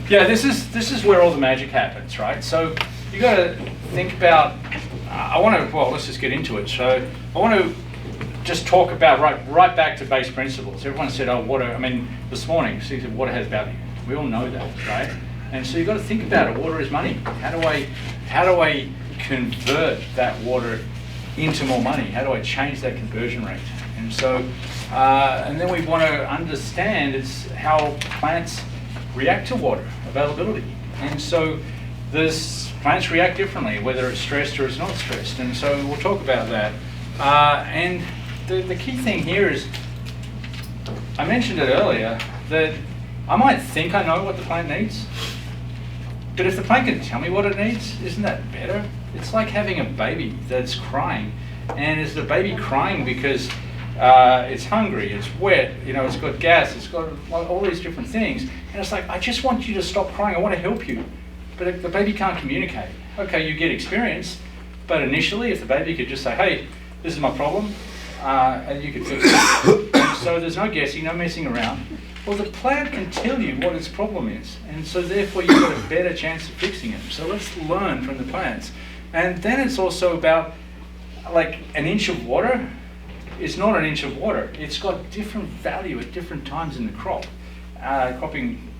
Yeah, this is where all the magic happens, right? So you got to think about. Let's just get into it. So I want to just talk about right back to base principles. Everyone said, "Oh, water." I mean, this morning, so you said water has value. We all know that, right? And so you got to think about it. Water is money. How do I convert that water into more money? How do I change that conversion rate? And so, and then we want to understand is how plants react to water availability. And so plants react differently, whether it's stressed or it's not stressed. And so we'll talk about that. And the key thing here is, I mentioned it earlier, that I might think I know what the plant needs, but if the plant can tell me what it needs, isn't that better? It's like having a baby that's crying. And is the baby crying because it's hungry, it's wet, it's got gas, it's got all these different things. And it's like, I just want you to stop crying, I want to help you. But if the baby can't communicate, okay, you get experience, but initially if the baby could just say, hey, this is my problem, and you could fix it. And so there's no guessing, no messing around. Well, the plant can tell you what its problem is, and so therefore you've got a better chance of fixing it. So let's learn from the plants. And then it's also about, like, an inch of water is not an inch of water. It's got different value at different times in the cropping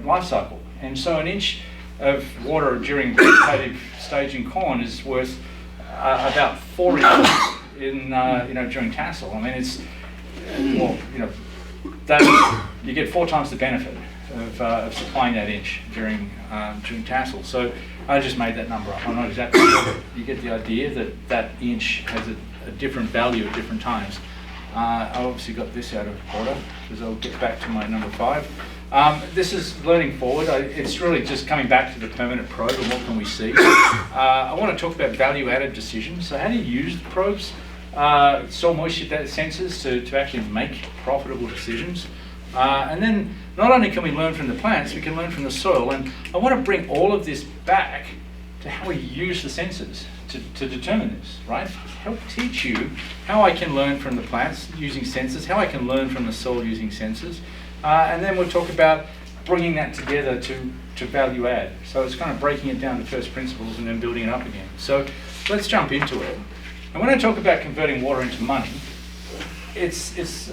life cycle. And so an inch of water during vegetative stage in corn is worth about 4 inches during tassel. I mean, it's that you get 4 times the benefit of supplying that inch during tassel. So I just made that number up. I'm not exactly sure, but you get the idea that inch has a different value at different times. I obviously got this out of order because I'll get back to my number 5. This is learning forward. It's really just coming back to the permanent probe and what can we see. I want to talk about value-added decisions. So how do you use the probes, soil moisture sensors to actually make profitable decisions? And then not only can we learn from the plants, we can learn from the soil. And I want to bring all of this back to how we use the sensors to determine this, right? Help teach you how I can learn from the plants using sensors, how I can learn from the soil using sensors. And then we'll talk about bringing that together to value add. So it's kind of breaking it down to first principles and then building it up again. So let's jump into it. And when I talk about converting water into money, it's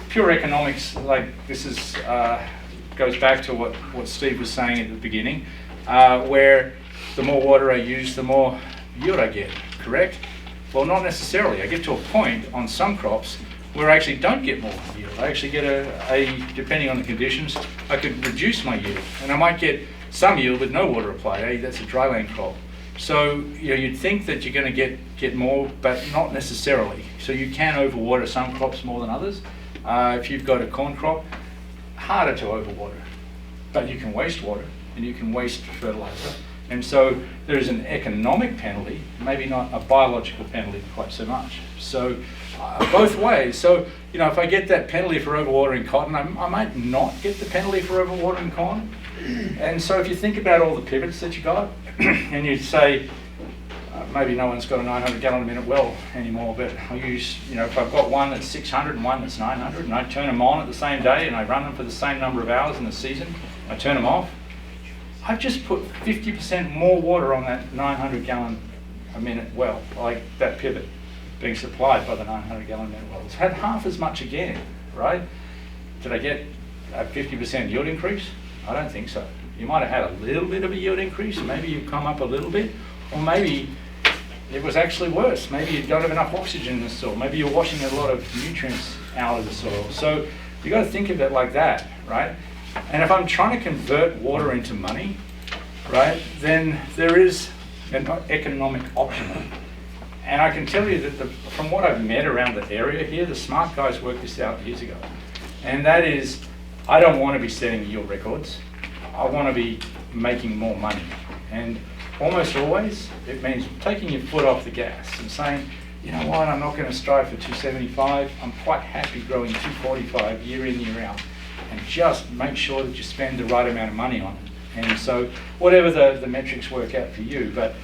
pure economics. Like this is goes back to what Steve was saying at the beginning, where the more water I use, the more yield I get, correct? Well, not necessarily. I get to a point on some crops where I actually don't get more yield. I actually get depending on the conditions, I could reduce my yield. And I might get some yield with no water applied. That's a dryland crop. So you'd think that you're going to get more, but not necessarily. So you can overwater some crops more than others. If you've got a corn crop, harder to overwater. But you can waste water and you can waste fertilizer. And so there's an economic penalty, maybe not a biological penalty quite so much. So both ways. So if I get that penalty for overwatering cotton, I might not get the penalty for overwatering corn. And so if you think about all the pivots that you got, and you'd say, maybe no one's got a 900 gallon a minute well anymore, but I use, if I've got one that's 600 and one that's 900, and I turn them on at the same day and I run them for the same number of hours in the season, I turn them off, I've just put 50% more water on that 900 gallon a minute well, like that pivot being supplied by the 900 gallon a minute well. It's had half as much again, right? Did I get a 50% yield increase? I don't think so. You might have had a little bit of a yield increase, maybe you've come up a little bit, or maybe it was actually worse. Maybe you don't have enough oxygen in the soil, maybe you're washing a lot of nutrients out of the soil. So you got to think of it like that, right? And if I'm trying to convert water into money, right, then there is an economic option. And I can tell you that from what I've met around the area here, the smart guys worked this out years ago. And that is, I don't want to be setting yield records. I want to be making more money. And almost always, it means taking your foot off the gas and saying, you know what, I'm not going to strive for 275. I'm quite happy growing 245 year in, year out. And just make sure that you spend the right amount of money on it. And so whatever the metrics work out for you, but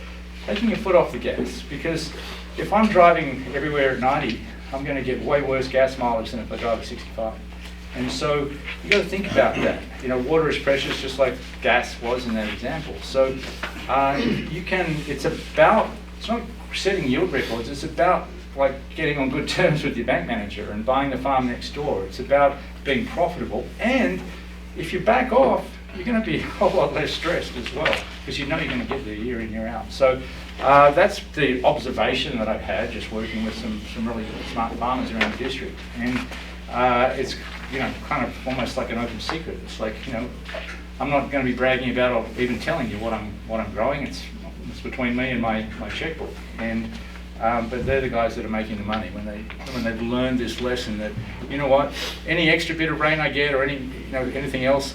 taking your foot off the gas, because if I'm driving everywhere at 90, I'm going to get way worse gas mileage than if I drive at 65. And so you got to think about that. You know, water is precious, just like gas was in that example. So it's not setting yield records, it's about like getting on good terms with your bank manager and buying the farm next door. It's about being profitable, and if you back off, you're going to be a whole lot less stressed as well, because you know you're going to get there year in, year out. So that's the observation that I've had just working with some really smart farmers around the district. And it's, you know, kind of almost like an open secret. It's like, you know, I'm not going to be bragging about or even telling you what I'm growing. It's between me and my checkbook. And but they're the guys that are making the money when they've learned this lesson that, you know what, any extra bit of rain I get or anything else,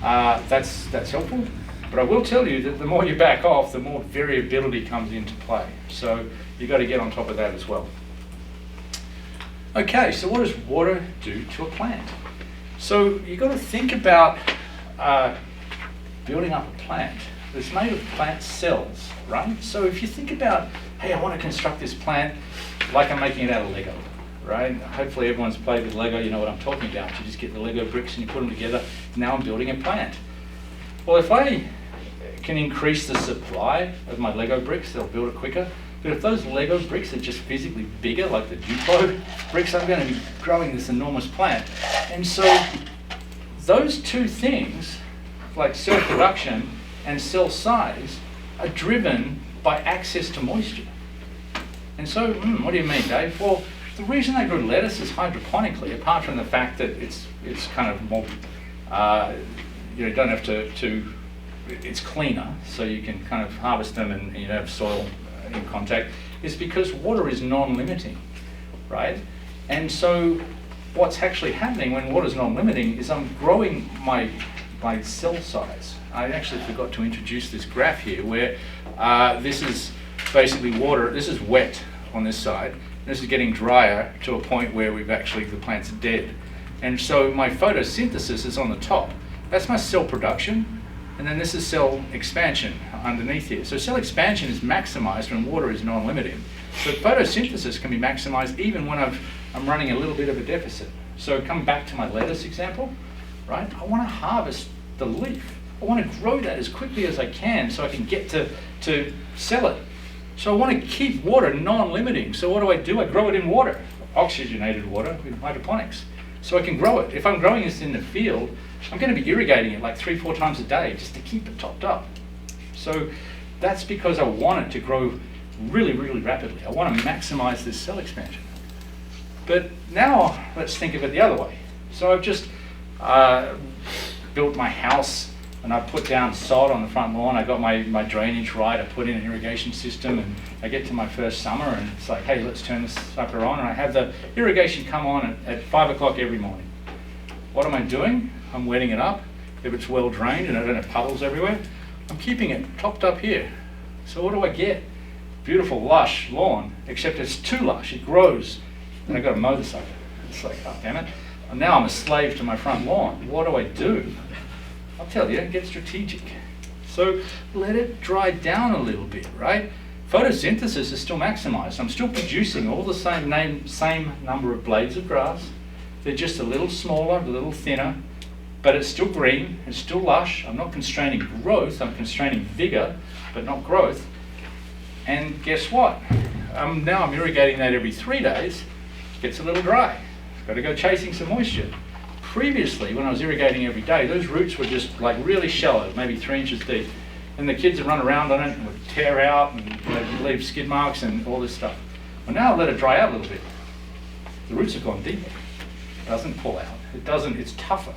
that's helpful. But I will tell you that the more you back off, the more variability comes into play. So you've got to get on top of that as well. Okay, so what does water do to a plant? So you've got to think about building up a plant. It's made of plant cells, right? So if you think about, hey, I want to construct this plant like I'm making it out of Lego, right? Hopefully everyone's played with Lego, you know what I'm talking about. You just get the Lego bricks and you put them together. Now I'm building a plant. Well, if I can increase the supply of my Lego bricks, they'll build it quicker. But if those Lego bricks are just physically bigger, like the Duplo bricks, I'm going to be growing this enormous plant. And so those two things, like cell production and cell size, are driven by access to moisture. And so, what do you mean, Dave? Well, the reason they grow lettuce is hydroponically, apart from the fact that it's kind of more, you don't have to, it's cleaner, so you can kind of harvest them and you don't have soil in contact, is because water is non-limiting, right? And so what's actually happening when water is non-limiting is I'm growing my cell size. I actually forgot to introduce this graph here where this is basically water, this is wet on this side, this is getting drier to a point where the plant's dead. And so my photosynthesis is on the top. That's my cell production, and then this is cell expansion underneath here. So cell expansion is maximized when water is non-limiting. So photosynthesis can be maximized even when I'm running a little bit of a deficit. So come back to my lettuce example, right? I want to harvest the leaf. I want to grow that as quickly as I can so I can get to sell it. So I want to keep water non-limiting. So what do? I grow it in water, oxygenated water with hydroponics. So I can grow it. If I'm growing this in the field, I'm going to be irrigating it like 3-4 times a day just to keep it topped up. So that's because I want it to grow really, really rapidly. I want to maximize this cell expansion. But now let's think of it the other way. So I've just built my house and I put down sod on the front lawn. I got my drainage right. I put in an irrigation system, and I get to my first summer and it's like, hey, let's turn this sucker on. And I have the irrigation come on at 5 o'clock every morning. What am I doing? I'm wetting it up. If it's well drained and I don't have puddles everywhere, I'm keeping it topped up here. So what do I get? Beautiful, lush lawn, except it's too lush. It grows, and I've got to mow the sucker. It's like, oh, damn it. And now I'm a slave to my front lawn. What do? I'll tell you, get strategic. So let it dry down a little bit, right? Photosynthesis is still maximized. I'm still producing all the same number of blades of grass. They're just a little smaller, a little thinner, but it's still green, it's still lush. I'm not constraining growth, I'm constraining vigor, but not growth. And guess what? Now I'm irrigating that every 3 days. It gets a little dry. Got to go chasing some moisture. Previously, when I was irrigating every day, those roots were just like really shallow, maybe 3 inches deep. And the kids would run around on it and would tear out and they'd leave skid marks and all this stuff. Well, now I let it dry out a little bit. The roots have gone deeper. It doesn't pull out. It's tougher,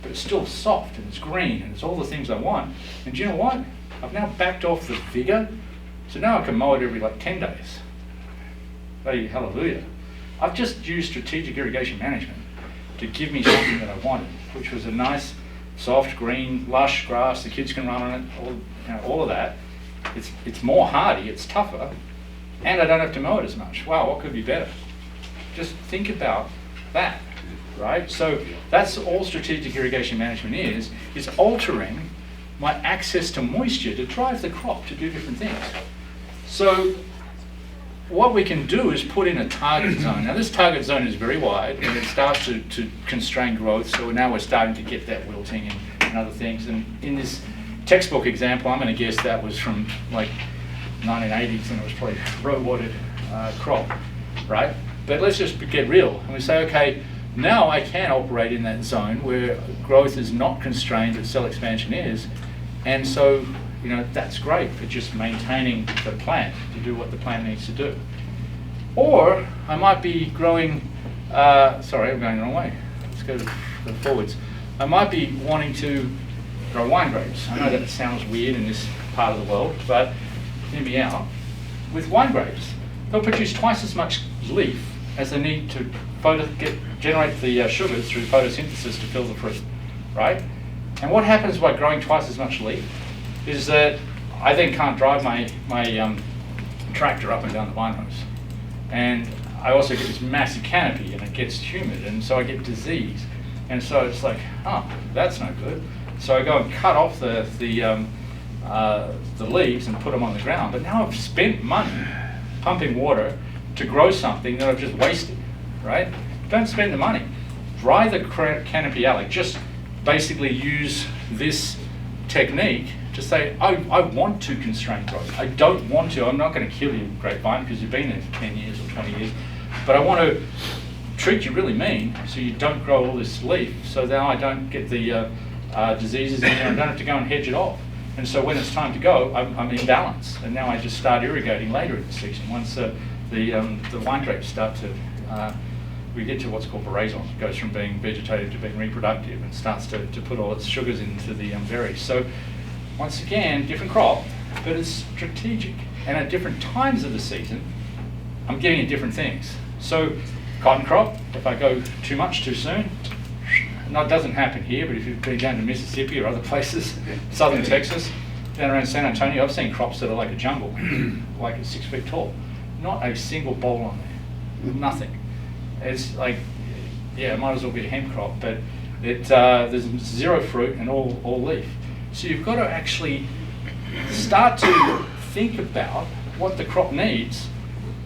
but it's still soft and it's green and it's all the things I want. And do you know what? I've now backed off the vigor, so now I can mow it every like 10 days. Hey, hallelujah. I've just used strategic irrigation management to give me something that I wanted, which was a nice, soft, green, lush grass. The kids can run on it, all of that. It's more hardy, it's tougher, and I don't have to mow it as much. Wow, what could be better? Just think about that, right? So that's all strategic irrigation management is altering my access to moisture to drive the crop to do different things. So what we can do is put in a target zone. Now this target zone is very wide and it starts to constrain growth, so now we're starting to get that wilting and other things. And in this textbook example, I'm going to guess that was from like 1980s and it was probably row-watered crop, right? But let's just get real and we say, okay, now I can operate in that zone where growth is not constrained, but cell expansion is, and so that's great for just maintaining the plant to do what the plant needs to do. Or I might be growing, sorry, I'm going the wrong way. Let's go forwards. I might be wanting to grow wine grapes. I know that sounds weird in this part of the world, but hear me out. With wine grapes, they'll produce twice as much leaf as they need to generate the sugars through photosynthesis to fill the fruit, right? And what happens by growing twice as much leaf is that I then can't drive my tractor up and down the vine hose. And I also get this massive canopy and it gets humid and so I get disease. And so it's like, oh, that's no good. So I go and cut off the leaves and put them on the ground. But now I've spent money pumping water to grow something that I've just wasted, right? Don't spend the money. Dry the canopy out, like just basically use this technique to say, I want to constrain growth. I don't want to, I'm not going to kill you, grapevine, because you've been there for 10 years or 20 years, but I want to treat you really mean so you don't grow all this leaf, so now I don't get the diseases in there and don't have to go and hedge it off. And so when it's time to go, I'm in balance, and now I just start irrigating later in the season. Once the wine grapes start to, we get to what's called veraison. It goes from being vegetative to being reproductive and starts to put all its sugars into the berries. So once again, different crop, but it's strategic. And at different times of the season, I'm giving it different things. So cotton crop, if I go too much too soon, no, it doesn't happen here, but if you've been down to Mississippi or other places, southern Texas, down around San Antonio, I've seen crops that are like a jungle, like it's 6 feet tall. Not a single boll on there, nothing. It's like, yeah, it might as well be a hemp crop, but there's zero fruit and all leaf. So you've got to actually start to think about what the crop needs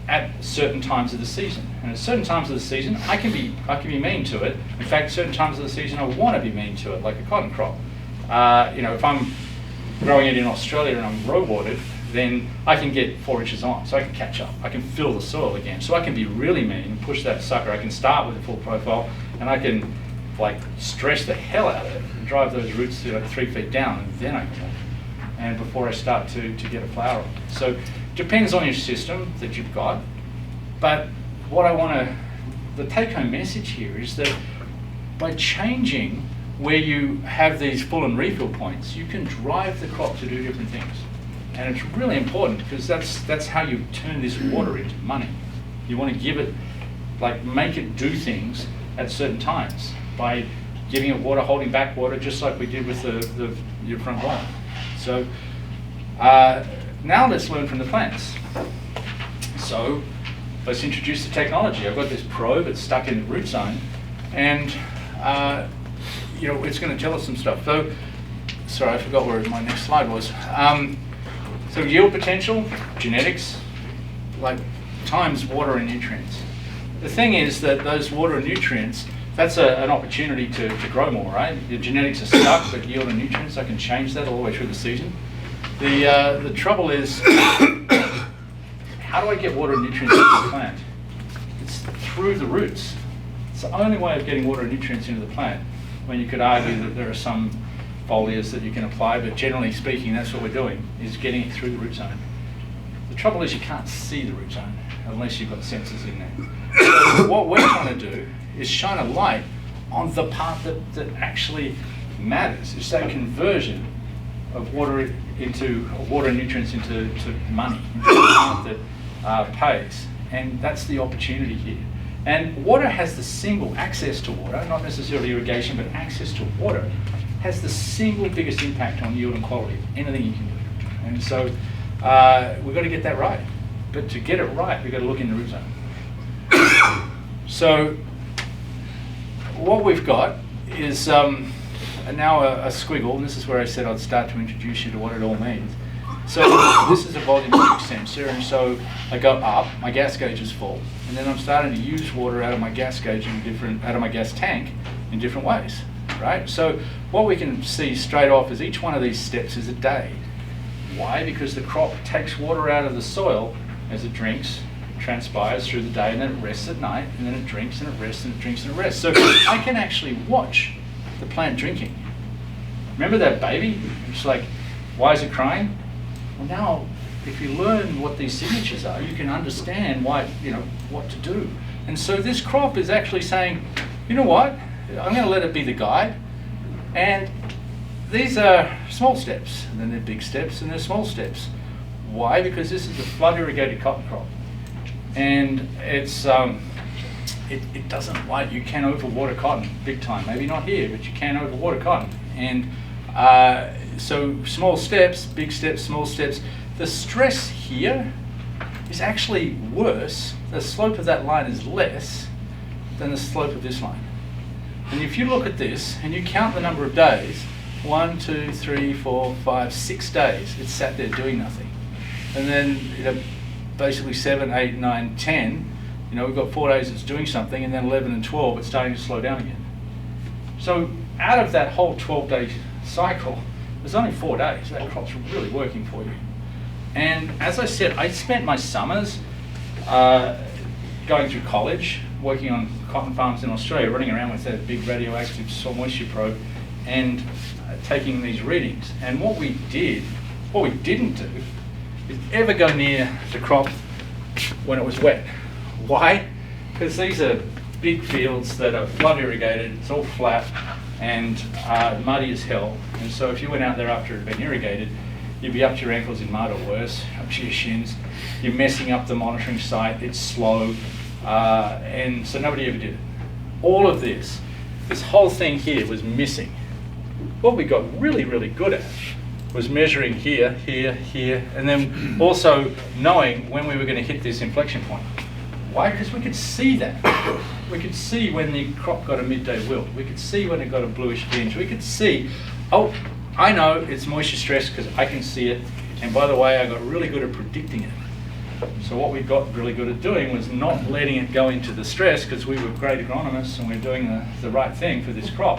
at certain times of the season. And at certain times of the season, I can be mean to it. In fact, certain times of the season, I want to be mean to it, like a cotton crop. If I'm growing it in Australia and I'm row watered, then I can get 4 inches on, so I can catch up. I can fill the soil again. So I can be really mean and push that sucker. I can start with a full profile, and I can stress the hell out of it and drive those roots to 3 feet down, and then I can, and before I start to get a flower. So depends on your system that you've got, but the take-home message here is that by changing where you have these full and refill points, you can drive the crop to do different things. And it's really important because that's how you turn this water into money. You want to give it, make it do things at certain times by giving it water, holding back water, just like we did with your front lawn. So now let's learn from the plants. So let's introduce the technology. I've got this probe, it's stuck in the root zone, and it's going to tell us some stuff. So, sorry, I forgot where my next slide was. So yield potential, genetics, times water and nutrients. The thing is that those water and nutrients, that's an opportunity to grow more, right? The genetics are stuck, but yield and nutrients, I can change that all the way through the season. The trouble is, how do I get water and nutrients into the plant? It's through the roots. It's the only way of getting water and nutrients into the plant. When you could argue that there are some foliars that you can apply, but generally speaking, that's what we're doing, is getting it through the root zone. The trouble is you can't see the root zone unless you've got sensors in there. So what we're trying to do is shine a light on the part that actually matters. It's that conversion of water and nutrients into money, into the part that pays. And that's the opportunity here. And water has the single access to water, not necessarily irrigation, but access to water, has the single biggest impact on yield and quality of anything you can do. And so we've got to get that right. But to get it right, we've got to look in the root zone. So what we've got is now a squiggle, and this is where I said I'd start to introduce you to what it all means. So this is a volumetric sensor, and so I go up, my gas gauge is full, and then I'm starting to use water out of my gas gauge out of my gas tank in different ways, right? So what we can see straight off is each one of these steps is a day. Why? Because the crop takes water out of the soil as it drinks, transpires through the day, and then it rests at night, and then it drinks and it rests and it drinks and it rests. So I can actually watch the plant drinking. Remember that baby? It's like, why is it crying? Well, now, if you learn what these signatures are, you can understand why, what to do. And so this crop is actually saying, you know what? I'm going to let it be the guide. And these are small steps, and then they're big steps, and they're small steps. Why? Because this is a flood irrigated cotton crop. And it's it doesn't like, you can overwater cotton big time. Maybe not here, but you can overwater cotton. And so small steps, big steps, small steps. The stress here is actually worse. The slope of that line is less than the slope of this line. And if you look at this and you count the number of days, 1, 2, 3, 4, 5, 6 days, it's sat there doing nothing. And then basically 7, 8, 9, 10, we've got 4 days it's doing something, and then 11 and 12 it's starting to slow down again. So out of that whole 12-day cycle, there's only 4 days. That crop's really working for you. And as I said, I spent my summers going through college, working on cotton farms in Australia, running around with that big radioactive soil moisture probe and taking these readings. And what we didn't do is ever go near the crop when it was wet. Why? Because these are big fields that are flood irrigated, it's all flat and muddy as hell. And so if you went out there after it had been irrigated, you'd be up to your ankles in mud or worse, up to your shins. You're messing up the monitoring site, it's slow, and so nobody ever did it. All of this whole thing here was missing. What we got really, really good at was measuring here, here, here, and then also knowing when we were going to hit this inflection point. Why? Because we could see that. We could see when the crop got a midday wilt. We could see when it got a bluish tinge. We could see, oh, I know it's moisture stress because I can see it. And by the way, I got really good at predicting it. So what we got really good at doing was not letting it go into the stress, because we were great agronomists and we were doing the right thing for this crop.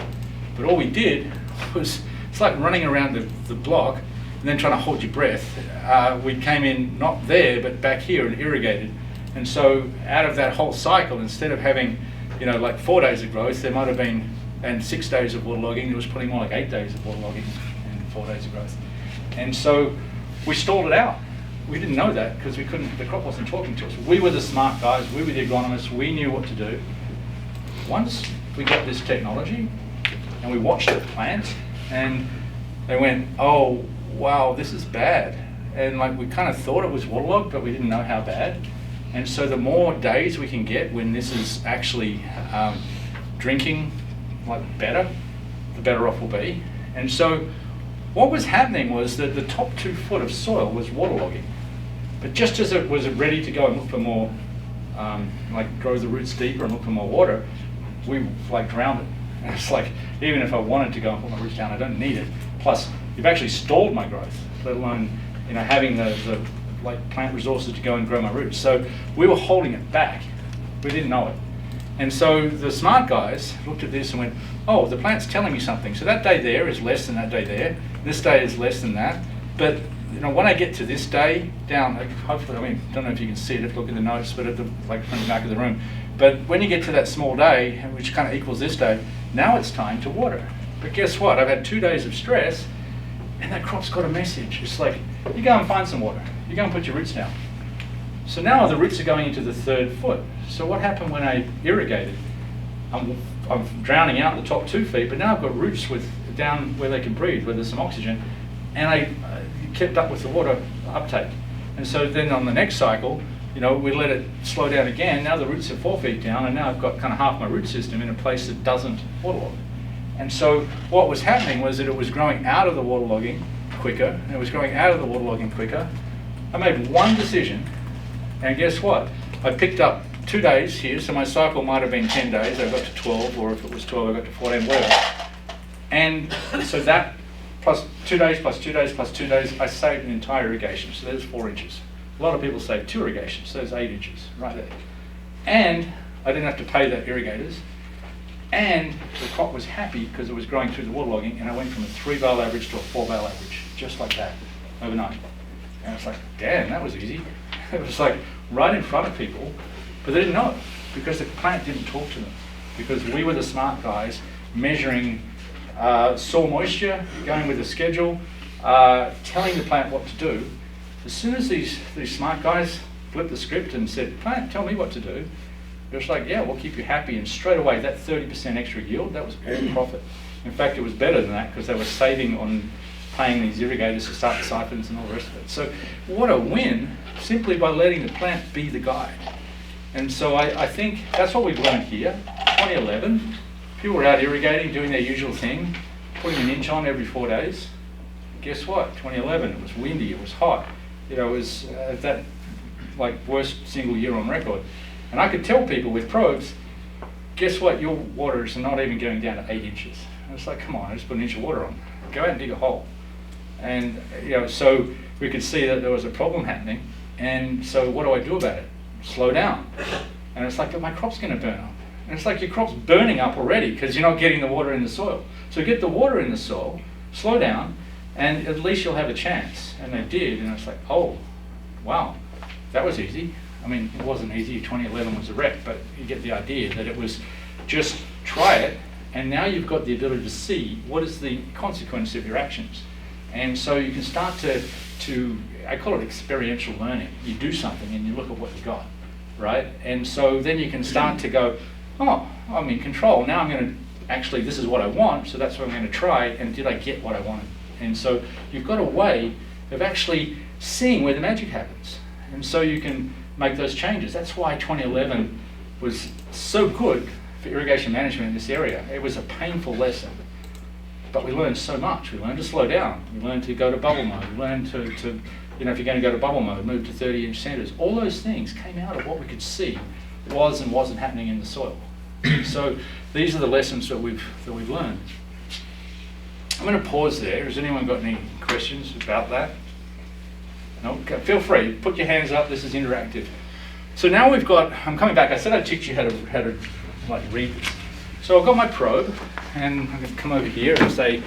But all we did was, it's like running around the block and then trying to hold your breath. We came in not there, but back here and irrigated. And so out of that whole cycle, instead of having, like 4 days of growth, there might have been, and 6 days of waterlogging, it was probably more like 8 days of waterlogging and 4 days of growth. And so we stalled it out. We didn't know that because the crop wasn't talking to us. We were the smart guys, we were the agronomists, we knew what to do. Once we got this technology and we watched the plant and they went, oh, wow, this is bad. And like we kind of thought it was waterlogged, but we didn't know how bad. And so the more days we can get when this is actually drinking better, the better off we'll be. And so what was happening was that the top 2 foot of soil was waterlogging. But just as it was ready to go and look for more, grow the roots deeper and look for more water, we drowned it. And it's like, even if I wanted to go and put my roots down, I don't need it. Plus, you've actually stalled my growth, let alone having the plant resources to go and grow my roots. So we were holding it back. We didn't know it. And so the smart guys looked at this and went, oh, the plant's telling me something. So that day there is less than that day there. This day is less than that. But when I get to this day down, hopefully, don't know if you can see it, look at the notes, but at the from the back of the room. But when you get to that small day, which kind of equals this day, now it's time to water. But guess what? I've had 2 days of stress, and that crop's got a message. It's like, you go and find some water. You go and put your roots down. So now the roots are going into the 3rd foot. So what happened when I irrigated? I'm drowning out the top 2 feet, but now I've got roots down where they can breathe, where there's some oxygen, and I kept up with the water uptake. And so then on the next cycle, we let it slow down again. Now the roots are 4 feet down, and now I've got kind of half my root system in a place that doesn't waterlog. And so what was happening was that it was growing out of the waterlogging quicker, and it was growing out of the waterlogging quicker. I made one decision, and guess what? I picked up 2 days here, so my cycle might have been 10 days, I got to 12, or if it was 12, I got to 14, whatever. And so that plus 2 days, plus 2 days, plus 2 days, I saved an entire irrigation. So there's 4 inches. A lot of people save 2 irrigations, so there's 8 inches right there. And I didn't have to pay the irrigators. And the crop was happy because it was growing through the waterlogging, and I went from a 3-bale average to a 4-bale average, just like that, overnight. And I was like, damn, that was easy. It was like right in front of people, but they didn't know it because the plant didn't talk to them. Because we were the smart guys measuring soil moisture, going with a schedule, telling the plant what to do. As soon as these smart guys flipped the script and said, plant, tell me what to do, it was like, yeah, we'll keep you happy. And straight away, that 30% extra yield, that was all profit. In fact, it was better than that because they were saving on paying these irrigators to start the siphons and all the rest of it. So what a win, simply by letting the plant be the guide. And so I think that's what we've learned here. 2011, people were out irrigating, doing their usual thing, putting an inch on every 4 days. Guess what? 2011, it was windy, it was hot. You know, it was that like worst single year on record. And I could tell people with probes, guess what? Your water is not even going down to 8 inches. And it's like, come on, I just put an inch of water on. Go out and dig a hole. And you know, so we could see that there was a problem happening. And so what do I do about it? Slow down. And it's like, but my crop's going to burn up. And it's like your crop's burning up already because you're not getting the water in the soil. So get the water in the soil, slow down, and at least you'll have a chance. And they did. And it's like, oh, wow, that was easy. I mean, it wasn't easy. 2011 was a wreck, but you get the idea that it was just try it, and now you've got the ability to see what is the consequence of your actions. And so you can start to I call it experiential learning. You do something and you look at what you got, right? And so then you can start to go, oh, I'm in control. Now I'm going to, actually, this is what I want, so that's what I'm going to try, and did I get what I wanted? And so you've got a way of actually seeing where the magic happens. And so you can make those changes. That's why 2011 was so good for irrigation management in this area. It was a painful lesson, but we learned so much. We learned to slow down. We learned to go to bubble mode. We learned to you know, if you're going to go to bubble mode, move to 30-inch centers. All those things came out of what we could see was and wasn't happening in the soil. So these are the lessons that we've learned. I'm going to pause there. Has anyone got any questions about that? No? Okay, feel free. Put your hands up. This is interactive. So now we've got, I'm coming back. I said I'd teach you how to like read this. So I've got my probe, and I'm going to come over here and say,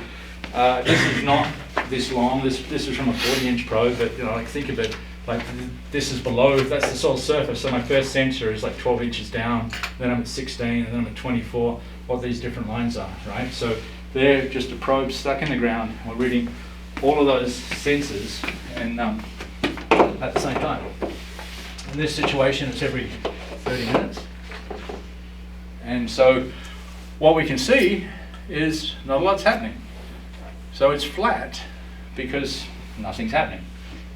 this is not this long. This is from a 40-inch probe, but you know, like think of it like this is below. That's the soil surface. So my first sensor is like 12 inches down. Then I'm at 16, and then I'm at 24. What these different lines are, right? So they're just a probe stuck in the ground. We're reading all of those sensors, and at the same time. In this situation, it's every 30 minutes. And so what we can see is not a lot's happening. So it's flat because nothing's happening.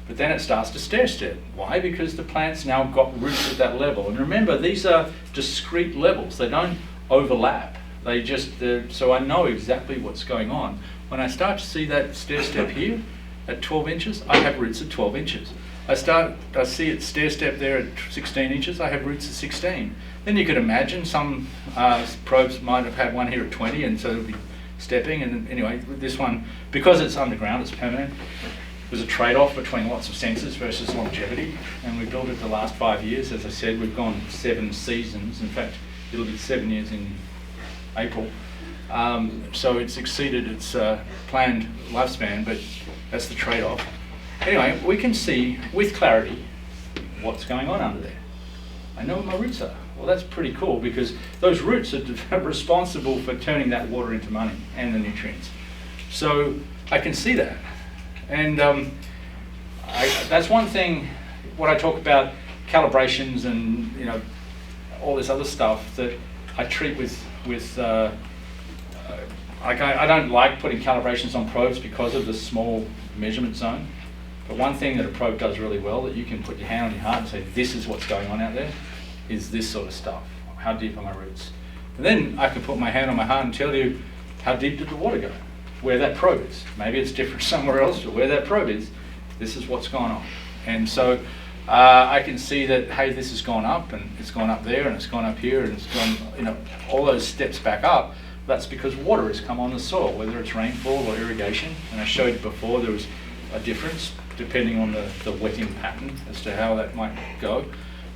But then it starts to stair step. Why? Because the plant's now got roots at that level. And remember, these are discrete levels. They don't overlap. They just, so I know exactly what's going on. When I start to see that stair step here at 12 inches, I have roots at 12 inches. I see it stair step there at 16 inches, I have roots at 16. Then you could imagine some probes might have had one here at 20, and so it would be stepping. And anyway, this one, because it's underground, it's permanent. There's a trade-off between lots of sensors versus longevity, and we built it the last 5 years. As I said, we've gone 7 seasons. In fact, it'll be 7 years in April. So it's exceeded its planned lifespan, but that's the trade-off. Anyway, we can see with clarity what's going on under there. I know what my roots are. Well, that's pretty cool because those roots are responsible for turning that water into money and the nutrients. So I can see that. And that's one thing, what I talk about, calibrations and you know all this other stuff that I treat with I don't like putting calibrations on probes because of the small measurement zone. But one thing that a probe does really well, that you can put your hand on your heart and say, this is what's going on out there, is this sort of stuff. How deep are my roots? And then I can put my hand on my heart and tell you, how deep did the water go? Where that probe is. Maybe it's different somewhere else, but where that probe is, this is what's going on. And so I can see that, hey, this has gone up, and it's gone up there, and it's gone up here, and it's gone, you know, all those steps back up. That's because water has come on the soil, whether it's rainfall or irrigation. And I showed you before there was a difference depending on the wetting pattern as to how that might go.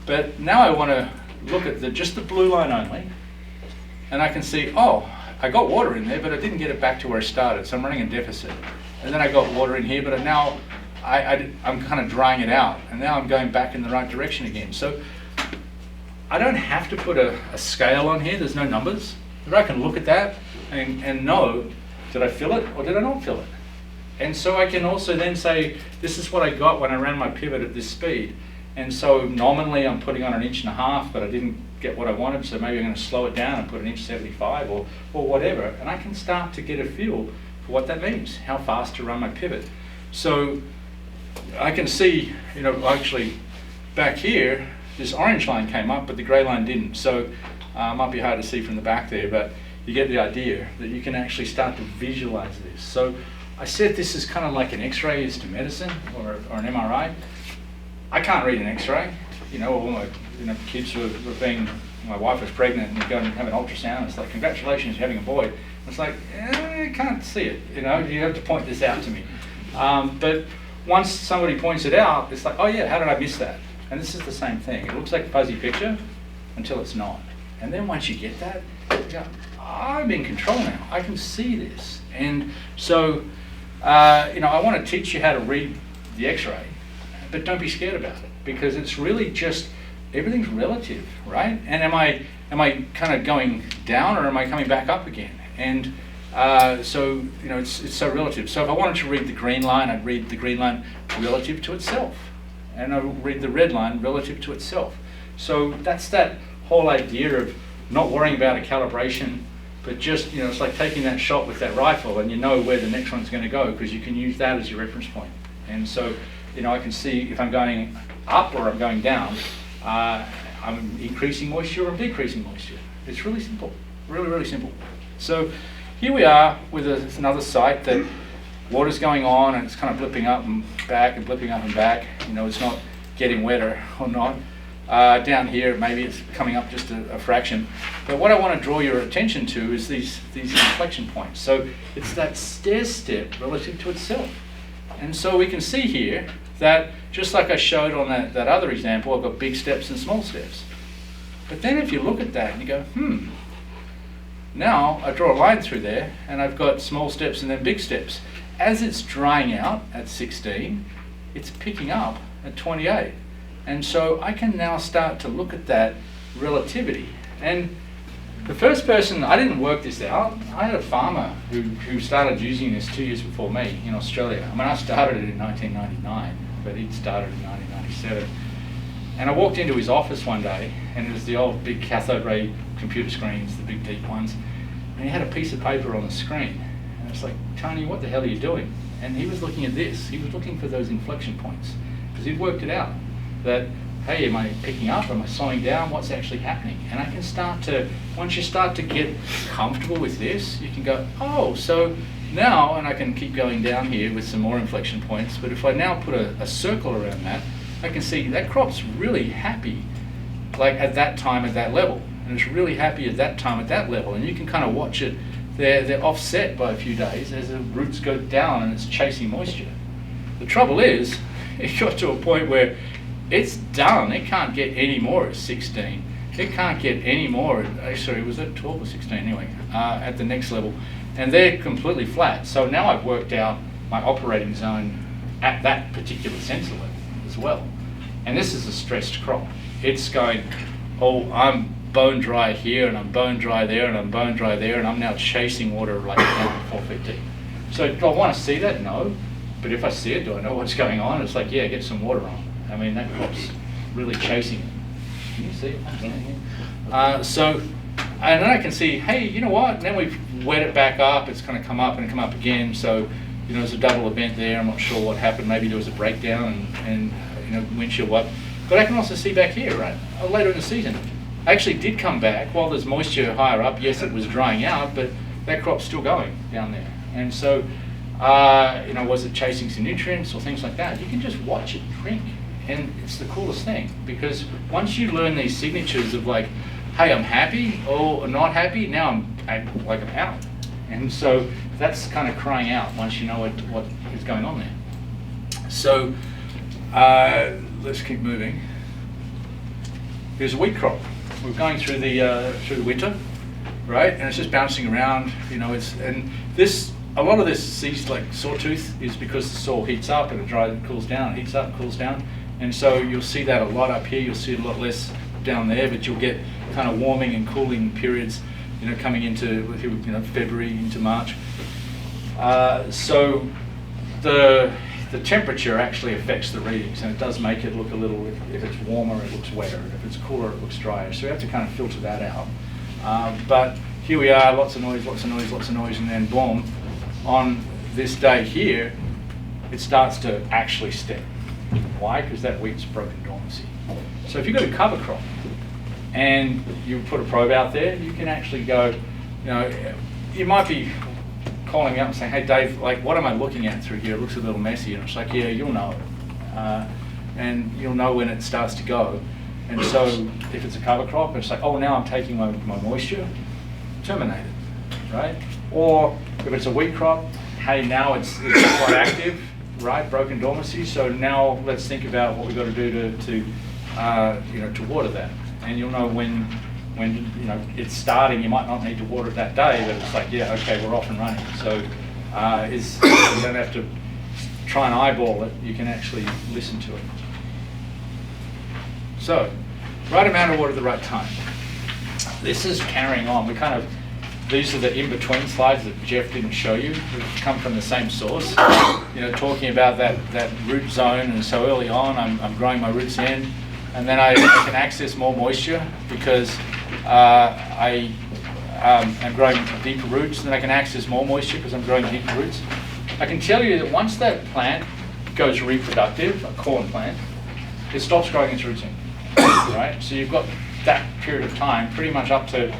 But now I want to look at just the blue line only, and I can see, oh, I got water in there, but I didn't get it back to where I started, so I'm running a deficit. And then I got water in here, but now I'm kind of drying it out, and now I'm going back in the right direction again. So I don't have to put a scale on here, there's no numbers, but I can look at that and know, did I fill it or did I not fill it? And so I can also then say, this is what I got when I ran my pivot at this speed. And so nominally I'm putting on 1.5 inches, but I didn't get what I wanted, so maybe I'm going to slow it down and put 1.75 inch or whatever. And I can start to get a feel for what that means, how fast to run my pivot. So I can see, actually back here, this orange line came up, but the grey line didn't. So it might be hard to see from the back there, but you get the idea that you can actually start to visualize this. So I said this is kind of like an X-ray is to medicine or an MRI. I can't read an X-ray. All my kids were being, my wife was pregnant and you go and have an ultrasound. It's like, congratulations, you're having a boy. It's like, I can't see it. You have to point this out to me. But once somebody points it out, it's like, oh yeah, how did I miss that? And this is the same thing. It looks like a fuzzy picture until it's not. And then once you get that, you go, I'm in control now. I can see this. And so, I want to teach you how to read the X-ray, but don't be scared about it, because it's really just, everything's relative, right? And am I kind of going down or am I coming back up again? And so, it's so relative. So if I wanted to read the green line, I'd read the green line relative to itself. And I would read the red line relative to itself. So that's that whole idea of not worrying about a calibration, but just, it's like taking that shot with that rifle and you know where the next one's going to go because you can use that as your reference point. And so, I can see if I'm going up or I'm going down, I'm increasing moisture or I'm decreasing moisture. It's really simple, really, really simple. So here we are with another site that water's going on and it's kind of blipping up and back and blipping up and back. It's not getting wetter or not. Down here, maybe it's coming up just a fraction. But what I want to draw your attention to is these inflection points. So it's that stair step relative to itself. And so we can see here that, just like I showed on that other example, I've got big steps and small steps. But then if you look at that and you go, now I draw a line through there and I've got small steps and then big steps. As it's drying out at 16, it's picking up at 28. And so I can now start to look at that relativity. And the first person, I didn't work this out. I had a farmer who started using this 2 years before me in Australia. I started it in 1999, but he'd started in 1997. And I walked into his office one day, and it was the old big cathode ray computer screens, the big deep ones. And he had a piece of paper on the screen. And it's like, Tony, what the hell are you doing? And he was looking at this. He was looking for those inflection points, because he'd worked it out. That, hey, am I picking up? Am I slowing down? What's actually happening? And I can start to, once you start to get comfortable with this, you can go, oh, so now, and I can keep going down here with some more inflection points, but if I now put a circle around that, I can see that crop's really happy, like at that time at that level. And it's really happy at that time at that level. And you can kind of watch it, they're offset by a few days as the roots go down and it's chasing moisture. The trouble is, it got to a point where it's done. It can't get any more at 16. It can't get any more at, sorry, was it 12 or 16 anyway, at the next level. And they're completely flat. So now I've worked out my operating zone at that particular sensor level as well. And this is a stressed crop. It's going, oh, I'm bone dry here and I'm bone dry there and I'm bone dry there and I'm now chasing water like down 4 feet deep. So do I want to see that? No. But if I see it, do I know what's going on? It's like, yeah, get some water on. I mean, that crop's really chasing it. Can you see it? So, and then I can see, hey, you know what? And then we've wet it back up. It's going to come up and come up again. So, there's a double event there. I'm not sure what happened. Maybe there was a breakdown and windshield what. But I can also see back here, right? Later in the season, I actually did come back while there's moisture higher up. Yes, it was drying out, but that crop's still going down there. And so, was it chasing some nutrients or things like that? You can just watch it drink. And it's the coolest thing, because once you learn these signatures of like, hey, I'm happy or not happy, now I'm out. And so that's kind of crying out once you know what is going on there. So let's keep moving. Here's a wheat crop. We're going through the winter, right? And it's just bouncing around, you know. A lot of this like sawtooth is because the soil heats up and it dries, cools down, heats up, cools down, and so you'll see that a lot up here. You'll see it a lot less down there, but you'll get kind of warming and cooling periods, you know, coming into February into March. So the temperature actually affects the readings, and it does make it look a little. If it's warmer, it looks wetter. If it's cooler, it looks drier. So we have to kind of filter that out. But here we are, lots of noise, and then boom. On this day here, it starts to actually step. Why? Because that wheat's broken dormancy. So if you've got a cover crop and you put a probe out there, you can actually go, you know, you might be calling me up and saying, hey Dave, like what am I looking at through here? It looks a little messy. And it's like, yeah, you'll know it. And you'll know when it starts to go. And so if it's a cover crop, it's like, oh, now I'm taking my moisture, terminate it, right? Or if it's a wheat crop, hey, now it's quite active, right? Broken dormancy. So now let's think about what we've got to do to water that. And you'll know when you know it's starting. You might not need to water it that day, but it's like, yeah, okay, we're off and running. So you don't have to try and eyeball it. You can actually listen to it. So, right amount of water at the right time. This is carrying on. These are the in-between slides that Jeff didn't show you. We've come from the same source. You know, talking about that root zone, and so early on I'm growing my roots in, and then I can access more moisture because I am growing deeper roots, and then I can access more moisture because I'm growing deeper roots. I can tell you that once that plant goes reproductive, a corn plant, it stops growing its roots in, right? So you've got that period of time pretty much up to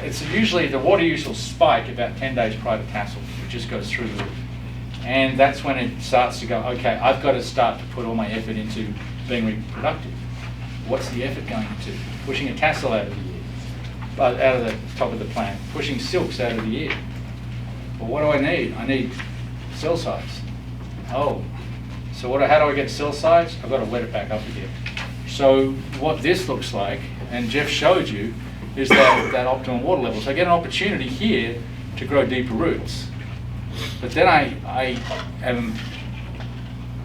it's usually the water use will spike about 10 days prior to tassel. It just goes through the roof. And that's when it starts to go, okay, I've got to start to put all my effort into being reproductive. What's the effort going into? Pushing a tassel out of the ear, out of the top of the plant, pushing silks out of the ear. Well, what do I need? I need cell size. Oh, so how do I get cell size? I've got to wet it back up again. So what this looks like, and Jeff showed you, is that optimum water level. So I get an opportunity here to grow deeper roots. But then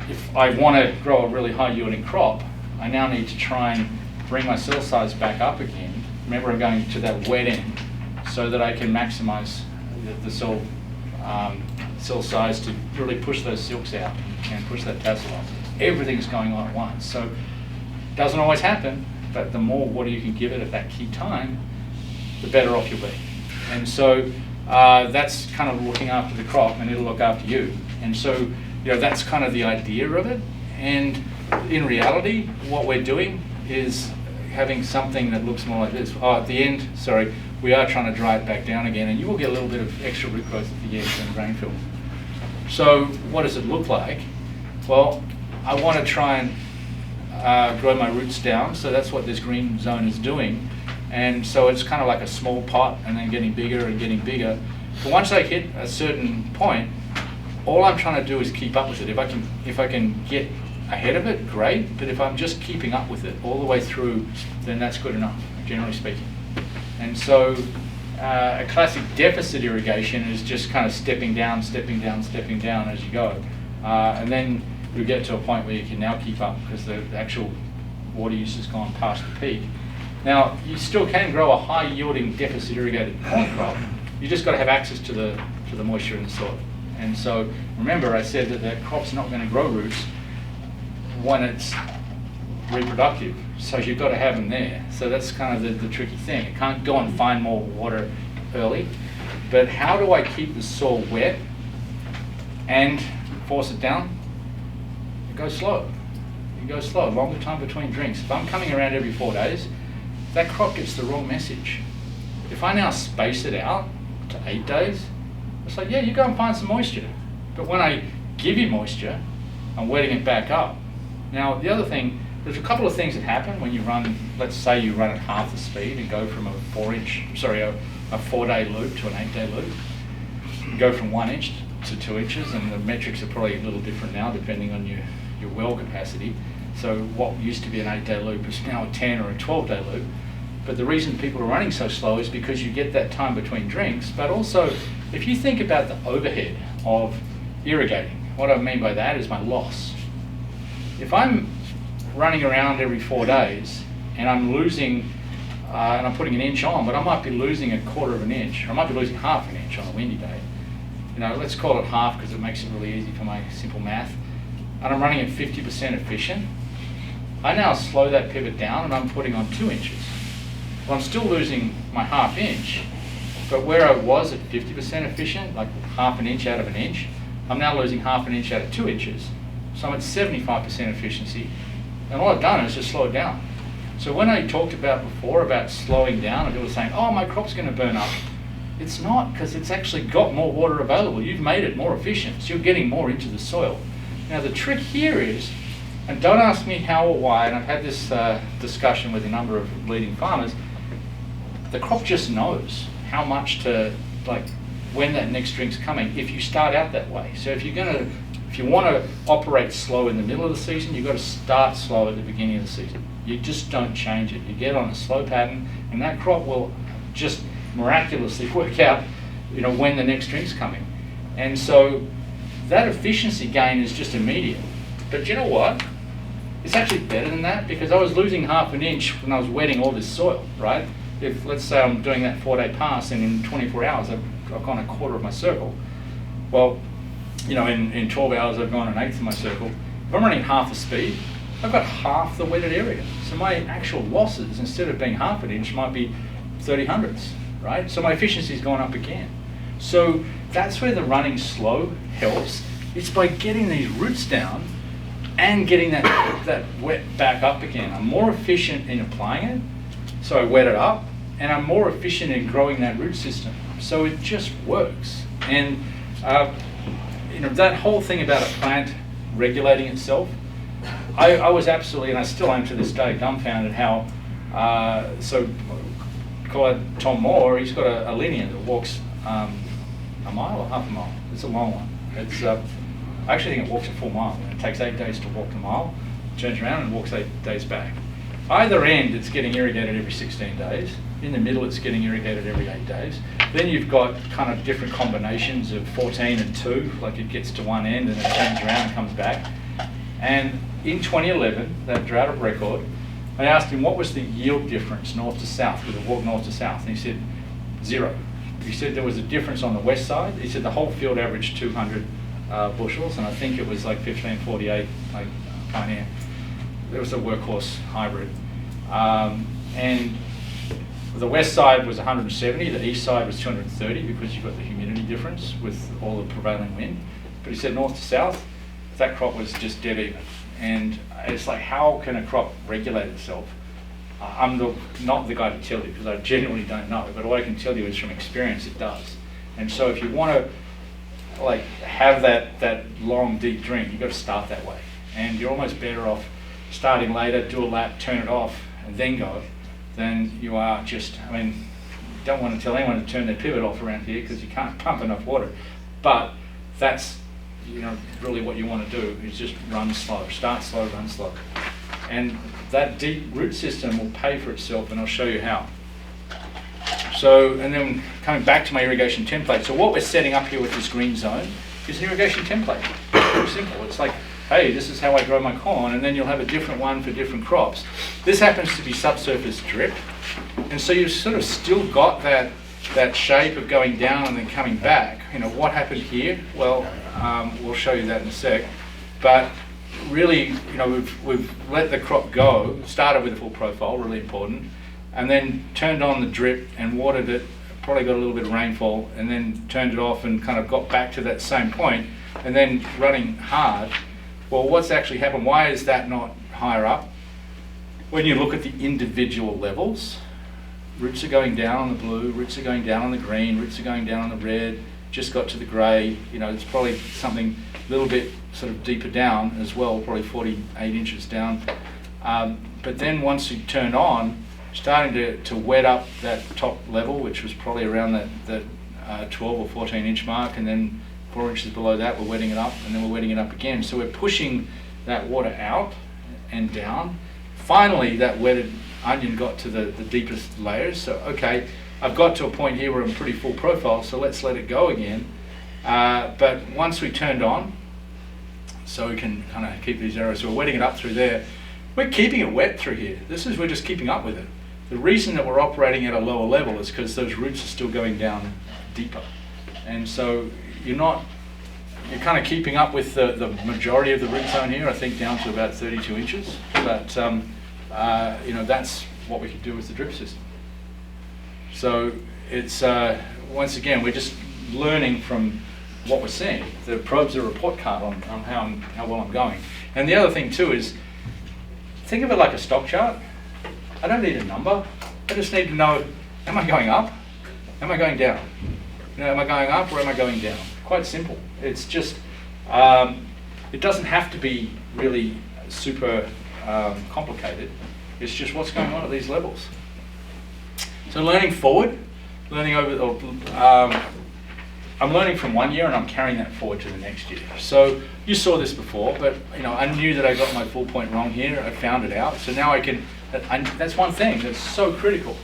if I want to grow a really high yielding crop, I now need to try and bring my cell size back up again. Remember, I'm going to that wet end so that I can maximize the cell size to really push those silks out and push that tassel up. Everything's going on at once. So it doesn't always happen, but the more water you can give it at that key time, the better off you'll be. And so that's kind of looking after the crop, and it'll look after you. And so, you know, that's kind of the idea of it. And in reality, what we're doing is having something that looks more like this. Oh, at the end, sorry, we are trying to dry it back down again, and you will get a little bit of extra root growth at the end in grain fill. So what does it look like? Well, I want to try and grow my roots down, so that's what this green zone is doing. And so it's kind of like a small pot and then getting bigger and getting bigger. But once I hit a certain point, all I'm trying to do is keep up with it. If I can get ahead of it, great, but if I'm just keeping up with it all the way through, then that's good enough, generally speaking. And so a classic deficit irrigation is just kind of stepping down as you go. And then you get to a point where you can now keep up because the actual water use has gone past the peak. Now, you still can grow a high-yielding deficit irrigated corn crop. You just got to have access to the moisture in the soil. And so, remember, I said that the crop's not going to grow roots when it's reproductive. So you've got to have them there. So that's kind of the tricky thing. It can't go and find more water early. But how do I keep the soil wet and force it down? You go slow. Longer time between drinks. If I'm coming around every 4 days, that crop gets the wrong message. If I now space it out to 8 days, it's like, yeah, you go and find some moisture. But when I give you moisture, I'm wetting it back up. Now, the other thing, there's a couple of things that happen when you run, let's say you run at half the speed and go from a 4-day loop to an 8-day loop. You go from 1 inch to 2 inches, and the metrics are probably a little different now depending on your well capacity. So what used to be an 8-day loop is now a 10 or a 12-day loop. But the reason people are running so slow is because you get that time between drinks, but also if you think about the overhead of irrigating, what I mean by that is my loss. If I'm running around every 4 days and I'm losing, and I'm putting an inch on, but I might be losing 1/4 of an inch, or I might be losing half an inch on a windy day. Let's call it half because it makes it really easy for my simple math. And I'm running at 50% efficient. I now slow that pivot down and I'm putting on 2 inches. Well, I'm still losing my half inch, but where I was at 50% efficient, like half an inch out of an inch, I'm now losing half an inch out of 2 inches. So I'm at 75% efficiency. And all I've done is just slow it down. So when I talked about before about slowing down, and people were saying, oh, my crop's going to burn up. It's not, because it's actually got more water available. You've made it more efficient, so you're getting more into the soil. Now the trick here is, and don't ask me how or why, and I've had this discussion with a number of leading farmers, the crop just knows how much to, like, when that next drink's coming, if you start out that way. So if you want to operate slow in the middle of the season, you've got to start slow at the beginning of the season. You just don't change it. You get on a slow pattern, and that crop will just miraculously work out, when the next drink's coming. And so that efficiency gain is just immediate. But you know what? It's actually better than that, because I was losing half an inch when I was wetting all this soil, right? If, let's say I'm doing that 4-day pass, and in 24 hours I've gone 1/4 of my circle. Well, in 12 hours I've gone 1/8 of my circle. If I'm running half the speed, I've got half the wetted area. So my actual losses, instead of being half an inch, might be 30 hundredths, right? So my efficiency's gone up again. So that's where the running slow helps. It's by getting these roots down and getting that wet back up again. I'm more efficient in applying it, so I wet it up, and I'm more efficient in growing that root system. So it just works. And that whole thing about a plant regulating itself, I was absolutely, and I still am to this day, dumbfounded how, so call it Tom Moore, he's got a linear that walks a mile or half a mile. It's a long one. I actually think it walks a full mile. It takes 8 days to walk the mile, turns around and walks 8 days back. Either end, it's getting irrigated every 16 days. In the middle, it's getting irrigated every 8 days. Then you've got kind of different combinations of 14 and 2, like it gets to one end and it turns around and comes back. And in 2011, that drought of record, I asked him what was the yield difference north to south, with a walk north to south, and he said 0. He said there was a difference on the west side. He said the whole field averaged 200 bushels, and I think it was like 1548, like Pioneer. It was a workhorse hybrid. And the west side was 170, the east side was 230 because you've got the humidity difference with all the prevailing wind. But he said north to south, that crop was just dead even. And it's like, how can a crop regulate itself? I'm not the guy to tell you, because I genuinely don't know, but what I can tell you is from experience it does. And so if you want to have that long deep drink, you've got to start that way. And you're almost better off starting later, do a lap, turn it off, and then go, than you are just, don't want to tell anyone to turn their pivot off around here because you can't pump enough water. But that's, really what you want to do is just run slow, start slow, run slow. And that deep root system will pay for itself, and I'll show you how. So, and then coming back to my irrigation template. So what we're setting up here with this green zone is an irrigation template. Very simple. It's like, hey, this is how I grow my corn, and then you'll have a different one for different crops. This happens to be subsurface drip, and so you've sort of still got that shape of going down and then coming back. What happened here? Well, we'll show you that in a sec. But really, we've let the crop go, started with a full profile, really important, and then turned on the drip and watered it, probably got a little bit of rainfall, and then turned it off and kind of got back to that same point, and then running hard. Well, what's actually happened? Why is that not higher up? When you look at the individual levels, roots are going down on the blue, roots are going down on the green, roots are going down on the red, just got to the grey. It's probably something a little bit sort of deeper down as well, probably 48 inches down. But then once you turned on, starting to wet up that top level, which was probably around that 12 or 14 inch mark, and then 4 inches below that we're wetting it up, and then we're wetting it up again. So we're pushing that water out and down. Finally, that wetted onion got to the deepest layers. So okay, I've got to a point here where I'm pretty full profile, so let's let it go again. But once we turned on, so we can kind of keep these arrows, so we're wetting it up through there. We're keeping it wet through here. We're just keeping up with it. The reason that we're operating at a lower level is because those roots are still going down deeper. And so you're kind of keeping up with the majority of the root zone here, I think down to about 32 inches. But that's what we can do with the drip system. So it's, once again, we're just learning from what we're seeing. The probe's a report card on how well I'm going. And the other thing too is, think of it like a stock chart. I don't need a number. I just need to know, am I going up? Am I going down? Am I going up or am I going down? Quite simple. It's just, it doesn't have to be really super complicated. It's just what's going on at these levels. So learning forward, I'm learning from 1 year and I'm carrying that forward to the next year. So you saw this before, but I knew that I got my full point wrong here. I found it out. So now that's one thing that's so critical.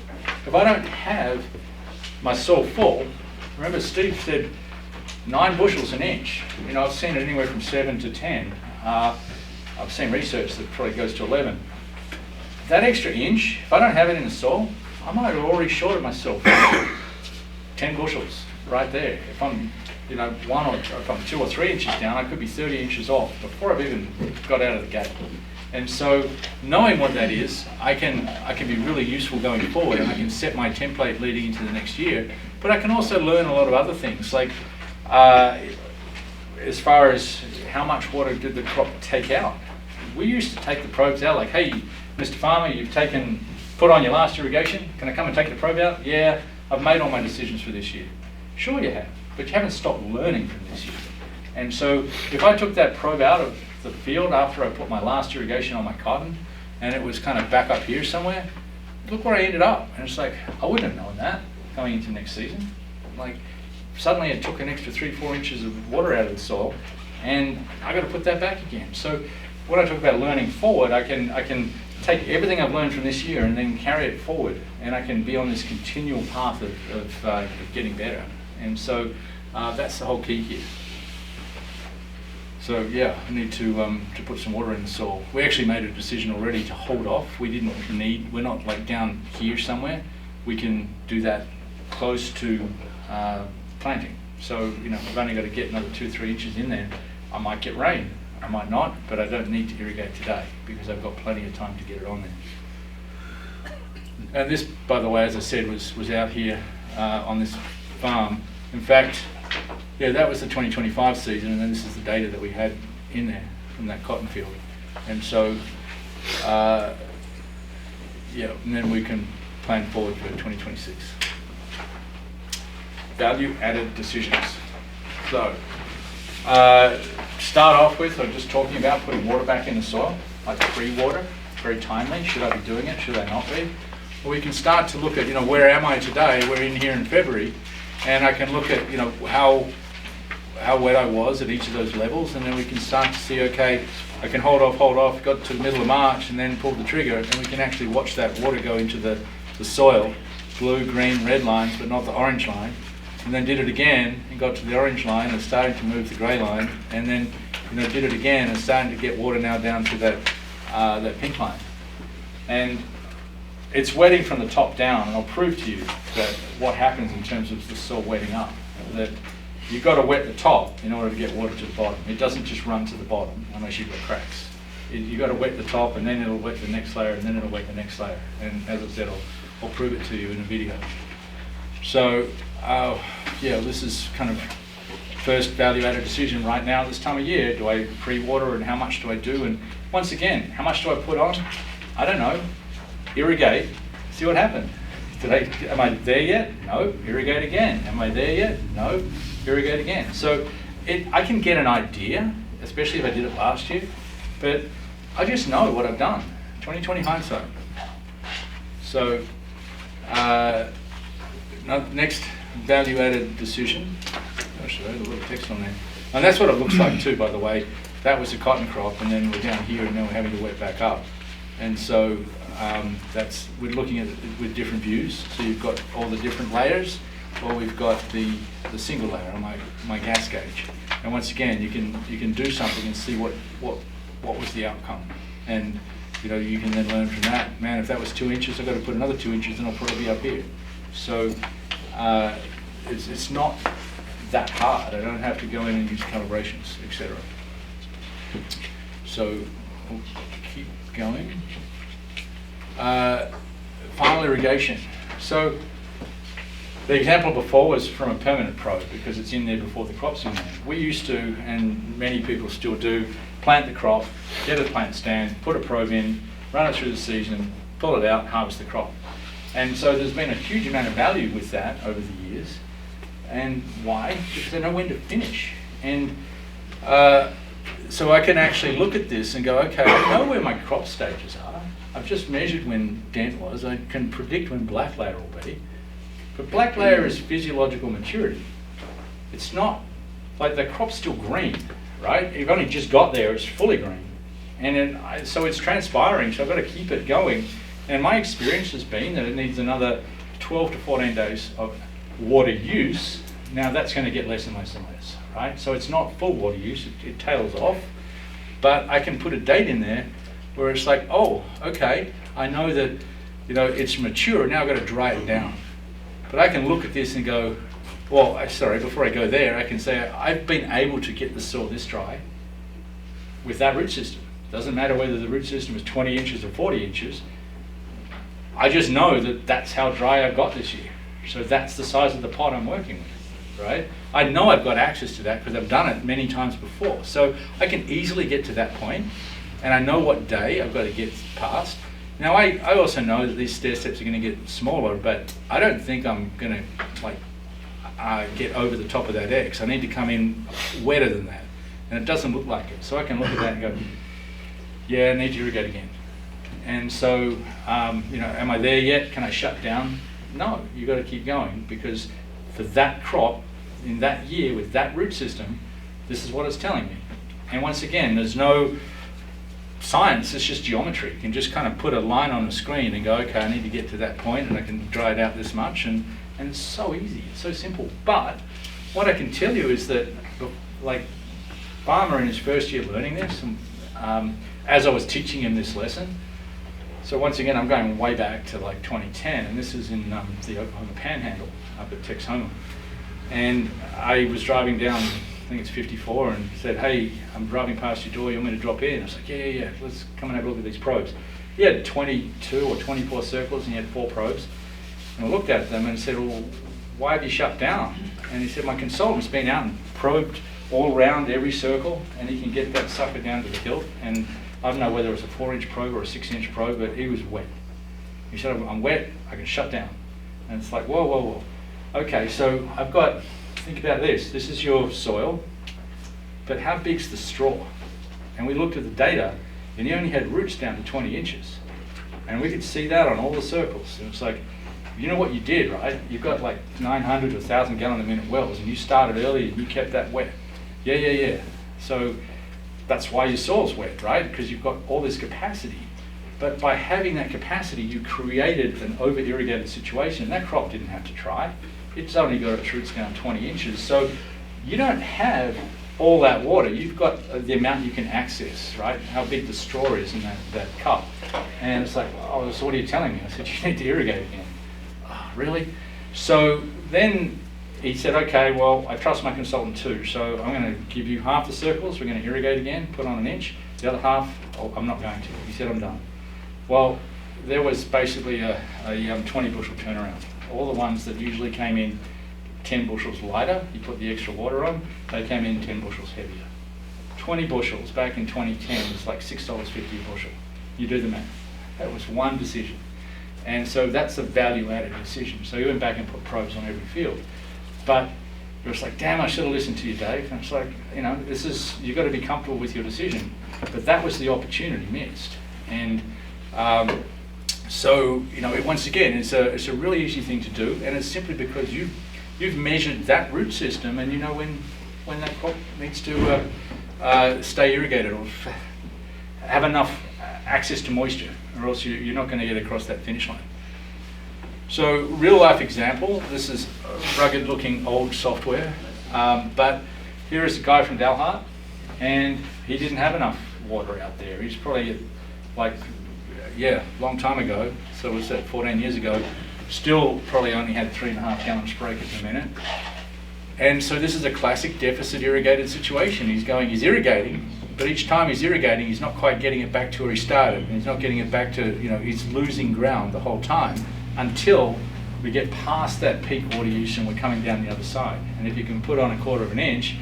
If I don't have my soil full, remember Steve said 9 bushels an inch. I've seen it anywhere from 7 to 10. I've seen research that probably goes to 11. That extra inch, if I don't have it in the soil, I might have already shorted myself 10 bushels right there. If I'm 1 or if I'm 2 or 3 inches down, I could be 30 inches off before I've even got out of the gate. And so knowing what that is, I can be really useful going forward, and I can set my template leading into the next year. But I can also learn a lot of other things, like as far as how much water did the crop take out. We used to take the probes out like, hey, Mr. Farmer, you've put on your last irrigation. Can I come and take the probe out? Yeah, I've made all my decisions for this year. Sure you have, but you haven't stopped learning from this year. And so if I took that probe out of the field after I put my last irrigation on my cotton, and it was kind of back up here somewhere, look where I ended up. And it's like, I wouldn't have known that going into next season. Like, suddenly it took an extra 3-4 inches of water out of the soil, and I got to put that back again. So when I talk about learning forward, I can take everything I've learned from this year and then carry it forward, and I can be on this continual path of getting better. And so that's the whole key here. So yeah, I need to put some water in the soil. We actually made a decision already to hold off. We're not like down here somewhere. We can do that close to planting. So I've only got to get another 2-3 inches in there. I might get rain, I might not, but I don't need to irrigate today because I've got plenty of time to get it on there. And this, by the way, as I said, was out here on this farm. In fact, yeah, that was the 2025 season, and then this is the data that we had in there from that cotton field. And so, yeah, and then we can plan forward for 2026. Value-added decisions. So, start off with, I'm just talking about putting water back in the soil, like pre-water, very timely. Should I be doing it? Should I not be? Well, we can start to look at, where am I today? We're in here in February, and I can look at, how wet I was at each of those levels, and then we can start to see, okay, I can hold off, got to the middle of March, and then pull the trigger, and we can actually watch that water go into the soil, blue, green, red lines, but not the orange line. And then did it again and got to the orange line and starting to move the grey line, and then did it again and starting to get water now down to that pink line. And it's wetting from the top down, and I'll prove to you that what happens in terms of the soil wetting up, that you've got to wet the top in order to get water to the bottom. It doesn't just run to the bottom unless you've got cracks. You've got to wet the top, and then it'll wet the next layer, and then it'll wet the next layer. And as I said, I'll prove it to you in a video. So, yeah, this is kind of first value-added decision right now this time of year. Do I pre-water, and how much do I do? And once again, how much do I put on? I don't know. Irrigate, see what happened. Am I there yet? No. Irrigate again. Am I there yet? No. Irrigate again. So I can get an idea, especially if I did it last year, but I just know what I've done. 2020 hindsight. So, next value-added decision. Gosh, there's a little text on there. And that's what it looks like too, by the way. That was a cotton crop, and then we're down here, and now we're having to wet back up. And so we're looking at it with different views. So you've got all the different layers, or we've got the single layer on my gas gauge. And once again, you can do something and see what was the outcome. And you can then learn from that. Man, if that was 2 inches, I've got to put another 2 inches, and I'll probably be up here. So it's not that hard. I don't have to go in and use calibrations, etc. So we'll keep going. Final irrigation. So the example before was from a permanent probe because it's in there before the crop's in there. We used to, and many people still do, plant the crop, get a plant stand, put a probe in, run it through the season, pull it out, harvest the crop. And so there's been a huge amount of value with that over the years. And why? Because they know when to finish. And so I can actually look at this and go, okay, I know where my crop stages are. I've just measured when dent was. I can predict when black layer will be. But black layer is physiological maturity. It's not like the crop's still green, right? You've only just got there, it's fully green. And then, so it's transpiring, so I've got to keep it going. And my experience has been that it needs another 12 to 14 days of water use. Now that's going to get less and less and less, right? So it's not full water use, it tails off. But I can put a date in there where it's like, oh, okay, I know that it's mature, now I've got to dry it down. But I can look at this and go, well, sorry, before I go there, I can say I've been able to get the soil this dry with that root system. Doesn't matter whether the root system is 20 inches or 40 inches. I just know that that's how dry I've got this year. So that's the size of the pot I'm working with, right? I know I've got access to that because I've done it many times before. So I can easily get to that point, and I know what day I've got to get past. Now I also know that these stair steps are going to get smaller, but I don't think I'm going to get over the top of that X. I need to come in wetter than that, and it doesn't look like it. So I can look at that and go, yeah, I need to irrigate again. And so, am I there yet? Can I shut down? No, you've got to keep going because for that crop in that year with that root system, this is what it's telling me. And once again, there's no science, it's just geometry. You can just kind of put a line on the screen and go, okay, I need to get to that point and I can dry it out this much. And it's so easy, it's so simple. But what I can tell you is that, like, Farmer in his first year learning this, as I was teaching him this lesson, so once again, I'm going way back to like 2010, and this is in the Oklahoma Panhandle up at Texoma. And I was driving down, I think it's 54, and said, hey, I'm driving past your door, you want me to drop in? I was like, yeah, let's come and have a look at these probes. He had 22 or 24 circles, and he had 4 probes. And I looked at them and said, well, why have you shut down? And he said, my consultant's been out and probed all around every circle, and he can get that sucker down to the hilt. And I don't know whether it was a 4-inch probe or a 6-inch probe, but he was wet. He said, I'm wet, I can shut down. And it's like, whoa. Okay, so I've got, think about this. This is your soil, but how big's the straw? And we looked at the data, and he only had roots down to 20 inches. And we could see that on all the circles. And it's like, you know what you did, right? You've got like 900 to 1,000 gallon a minute wells, and you started early and you kept that wet. Yeah. So that's why your soil's wet, right? Because you've got all this capacity. But by having that capacity, you created an over-irrigated situation. That crop didn't have to try. It's only got its roots down 20 inches. So you don't have all that water. You've got the amount you can access, right? How big the straw is in that cup. And it's like, oh, so what are you telling me? I said, you need to irrigate again. Oh, really? So then he said, okay, well, I trust my consultant too, so I'm going to give you half the circles, we're going to irrigate again, put on an inch. The other half, I'm not going to. He said, I'm done. Well, there was basically a 20 bushel turnaround. All the ones that usually came in 10 bushels lighter, you put the extra water on, they came in 10 bushels heavier. 20 bushels back in 2010 was like $6.50 a bushel. You do the math. That was one decision. And so that's a value-added decision. So he went back and put probes on every field. But it was like, damn, I should have listened to you, Dave. And it's like, you've got to be comfortable with your decision. But that was the opportunity missed. And So once again, it's a really easy thing to do, and it's simply because you've measured that root system, and you know when that crop needs to stay irrigated or have enough access to moisture, or else you're not going to get across that finish line. So real life example, this is rugged looking old software, but here is a guy from Dalhart, and he didn't have enough water out there. He's probably long time ago, so was that 14 years ago, still probably only had 3.5 gallons per acre per minute. And so this is a classic deficit irrigated situation. He's irrigating, but each time he's irrigating, he's not quite getting it back to where he started, and he's not getting it back to, he's losing ground the whole time until we get past that peak water use and we're coming down the other side. And if you can put on 1/4 of an inch,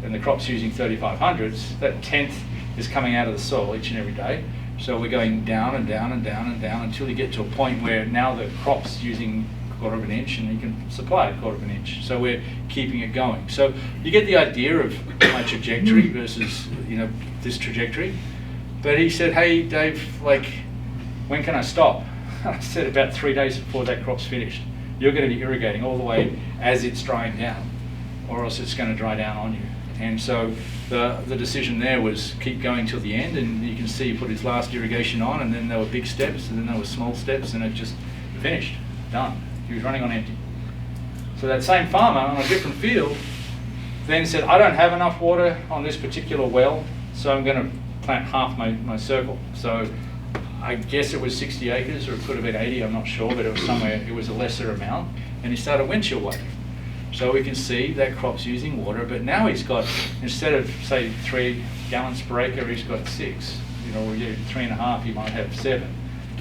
and the crop's using 3500s, that 1/10 is coming out of the soil each and every day. So we're going down and down and down and down until you get to a point where now the crop's using 1/4 of an inch and you can supply 1/4 of an inch. So we're keeping it going. So you get the idea of my trajectory versus this trajectory. But he said, hey Dave, when can I stop? I said about 3 days before that crop's finished. You're going to be irrigating all the way as it's drying down, or else it's going to dry down on you. And so the decision there was keep going till the end, and you can see he put his last irrigation on, and then there were big steps, and then there were small steps, and it just finished, done. He was running on empty. So that same farmer on a different field then said, I don't have enough water on this particular well, so I'm going to plant half my circle. So I guess it was 60 acres, or it could have been 80, I'm not sure, but it was somewhere, it was a lesser amount, and he started windshield wiping. So we can see that crop's using water, but now he's got, instead of say 3 gallons per acre, he's got 6. Or 3.5, he might have 7.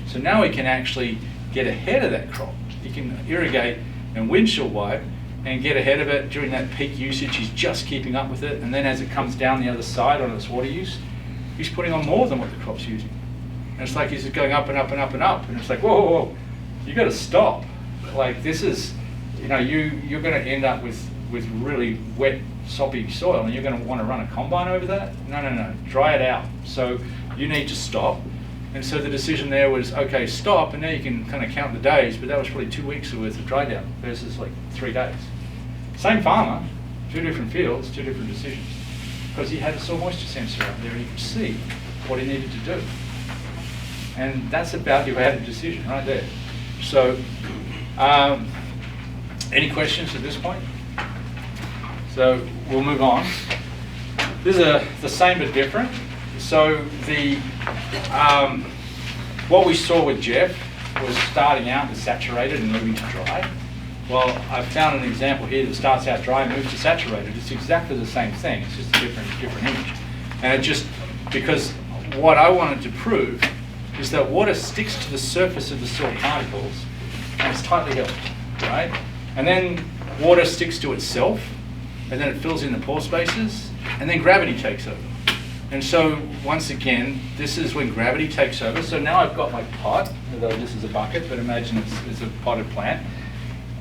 So now he can actually get ahead of that crop. He can irrigate and windshield wipe and get ahead of it during that peak usage. He's just keeping up with it, and then as it comes down the other side on its water use, he's putting on more than what the crop's using. And it's like he's just going up and up and up and up, and it's like, whoa, whoa, whoa, you got to stop. This is, you're going to end up with really wet, soppy soil, and you're going to want to run a combine over that? No, dry it out. So you need to stop. And so the decision there was, okay, stop, and now you can kind of count the days, but that was probably 2 weeks worth of dry down versus 3 days. Same farmer, 2 different fields, 2 different decisions, because he had a soil moisture sensor out there and he could see what he needed to do. And that's about your added decision right there. So, any questions at this point? So we'll move on. This is the same but different. So what we saw with Jeff was starting out with saturated and moving to dry. Well, I've found an example here that starts out dry and moves to saturated. It's exactly the same thing. It's just a different image. And it just, because what I wanted to prove is that water sticks to the surface of the soil particles and it's tightly held, right? And then water sticks to itself, and then it fills in the pore spaces, and then gravity takes over. And so, once again, this is when gravity takes over. So now I've got my pot, although this is a bucket, but imagine it's a potted plant.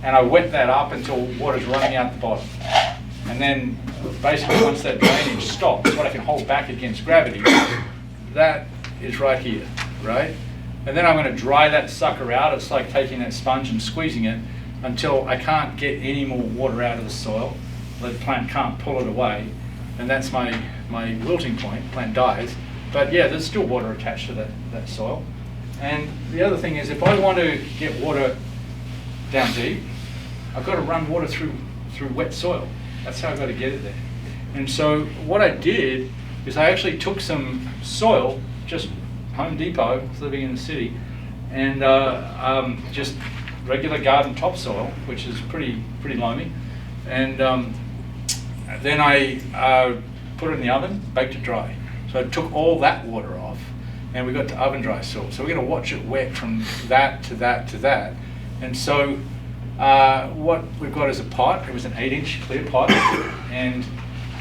And I wet that up until water's running out the bottom. And then, basically, once that drainage stops, what I can hold back against gravity, that is right here, right? And then I'm going to dry that sucker out. It's like taking that sponge and squeezing it until I can't get any more water out of the soil. The plant can't pull it away. And that's my wilting point. Plant dies. But yeah, there's still water attached to that soil. And the other thing is, if I want to get water down deep, I've got to run water through wet soil. That's how I've got to get it there. And so what I did is I actually took some soil, just Home Depot, I was living in the city, and just regular garden topsoil, which is pretty loamy. And then I put it in the oven, baked it dry. So I took all that water off, and we got to oven dry soil. So we're going to watch it wet from that to that to that. And so what we've got is a pot. It was an 8-inch clear pot, and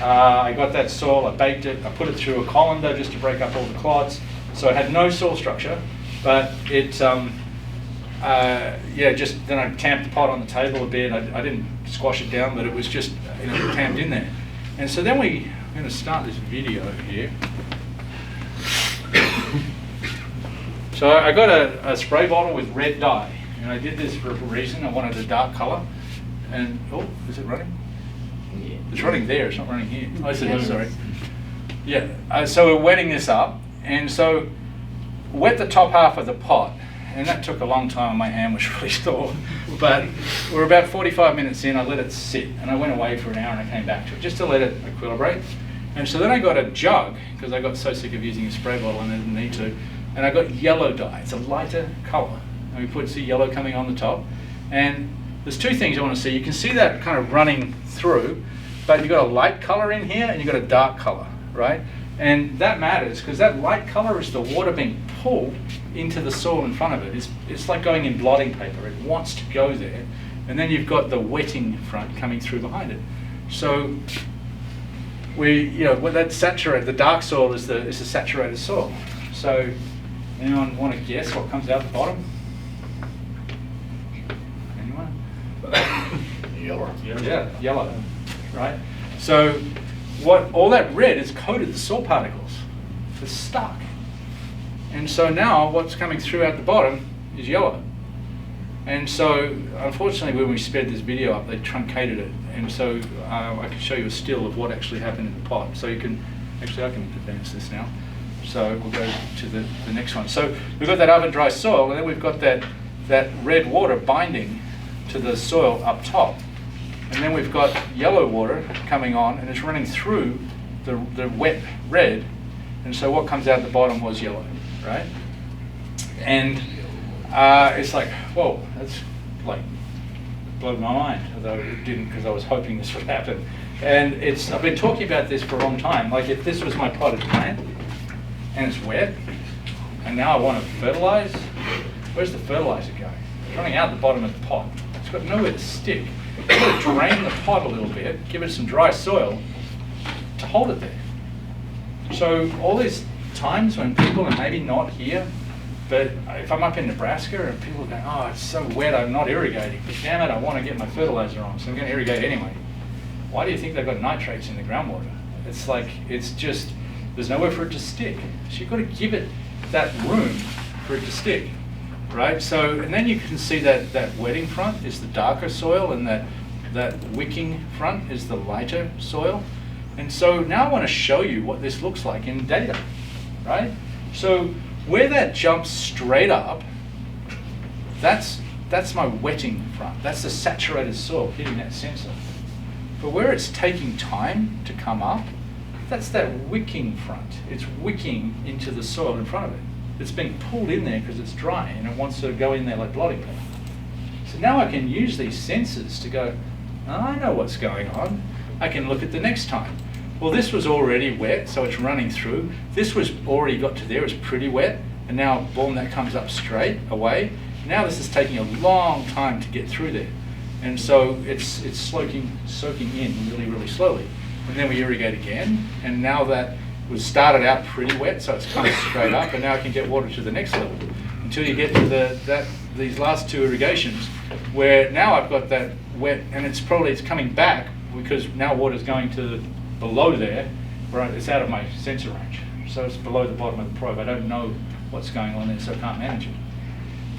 I got that soil, I baked it, I put it through a colander just to break up all the clods. So it had no soil structure, but it, just then I tamped the pot on the table a bit. I didn't squash it down, but it was just tamped in there. And so then we're going to start this video here. So I got a spray bottle with red dye, and I did this for a reason. I wanted a dark color. And, oh, is it running? Yeah. It's running there, it's not running here. Oh, it's there, sorry. Yeah, so we're wetting this up, and so wet the top half of the pot, and that took a long time. My hand was really sore, but we're about 45 minutes in. I let it sit, and I went away for an hour, and I came back to it just to let it equilibrate. And so then I got a jug, because I got so sick of using a spray bottle and I didn't need to, and I got yellow dye. It's a lighter color, and we put the yellow coming on the top. And there's two things I want to see. You can see that kind of running through, but you've got a light color in here, and you've got a dark color, right? And that matters, because that light color is the water being pulled into the soil in front of it. It's like going in blotting paper. It wants to go there. And then you've got the wetting front coming through behind it. So when that's saturated, the dark soil is the saturated soil. So anyone want to guess what comes out the bottom? Anyone? Yellow. Yeah, yellow, right? So all that red is coated the soil particles. It's stuck. And so now what's coming through at the bottom is yellow. And so unfortunately when we sped this video up, they truncated it. And so I can show you a still of what actually happened in the pot. So you can, actually I can advance this now. So we'll go to the next one. So we've got that oven dry soil, and then we've got that red water binding to the soil up top. And then we've got yellow water coming on, and it's running through the wet red. And so what comes out the bottom was yellow, right? And it's like, whoa, that's like blew my mind, although it didn't, because I was hoping this would happen. And I've been talking about this for a long time. Like if this was my potted plant and it's wet, and now I want to fertilize, where's the fertilizer going? It's running out the bottom of the pot. It's got nowhere to stick. You've got to drain the pot a little bit, give it some dry soil to hold it there. So all these times when people are maybe not here, but if I'm up in Nebraska and people are going, oh, it's so wet, I'm not irrigating, but damn it, I want to get my fertilizer on, so I'm going to irrigate anyway. Why do you think they've got nitrates in the groundwater? It's like, it's just, there's nowhere for it to stick. So you've got to give it that room for it to stick, right? So, and then you can see that wetting front is the darker soil, and that wicking front is the lighter soil. And so now I want to show you what this looks like in data, right? So where that jumps straight up, that's my wetting front. That's the saturated soil hitting that sensor. But where it's taking time to come up, that's that wicking front. It's wicking into the soil in front of it. It's being pulled in there because it's dry and it wants to go in there like blotting paper. So now I can use these sensors to go, oh, I know what's going on. I can look at the next time. Well, this was already wet, so it's running through. This was already got to there, it's pretty wet, and now, boom, that comes up straight away. Now this is taking a long time to get through there. And so it's soaking in really, really slowly. And then we irrigate again, and now that was started out pretty wet, so it's coming straight up, and now I can get water to the next level until you get to these last two irrigations, where now I've got that wet, and it's coming back because now water's going to below there, right? It's out of my sensor range, so it's below the bottom of the probe. I don't know what's going on there, so I can't manage it.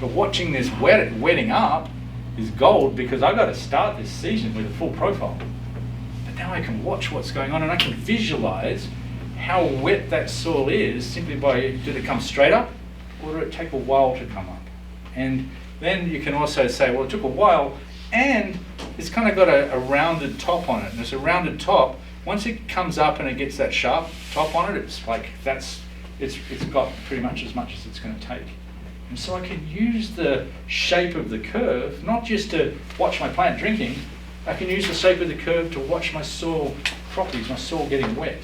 But watching this wetting up is gold, because I've got to start this season with a full profile. But now I can watch what's going on, and I can visualize how wet that soil is simply by, did it come straight up, or did it take a while to come up? And then you can also say, well, it took a while, and it's kind of got a rounded top on it. And it's a rounded top. Once it comes up and it gets that sharp top on it, it's like it's got pretty much as it's going to take. And so I can use the shape of the curve, not just to watch my plant drinking, I can use the shape of the curve to watch my soil properties, my soil getting wet.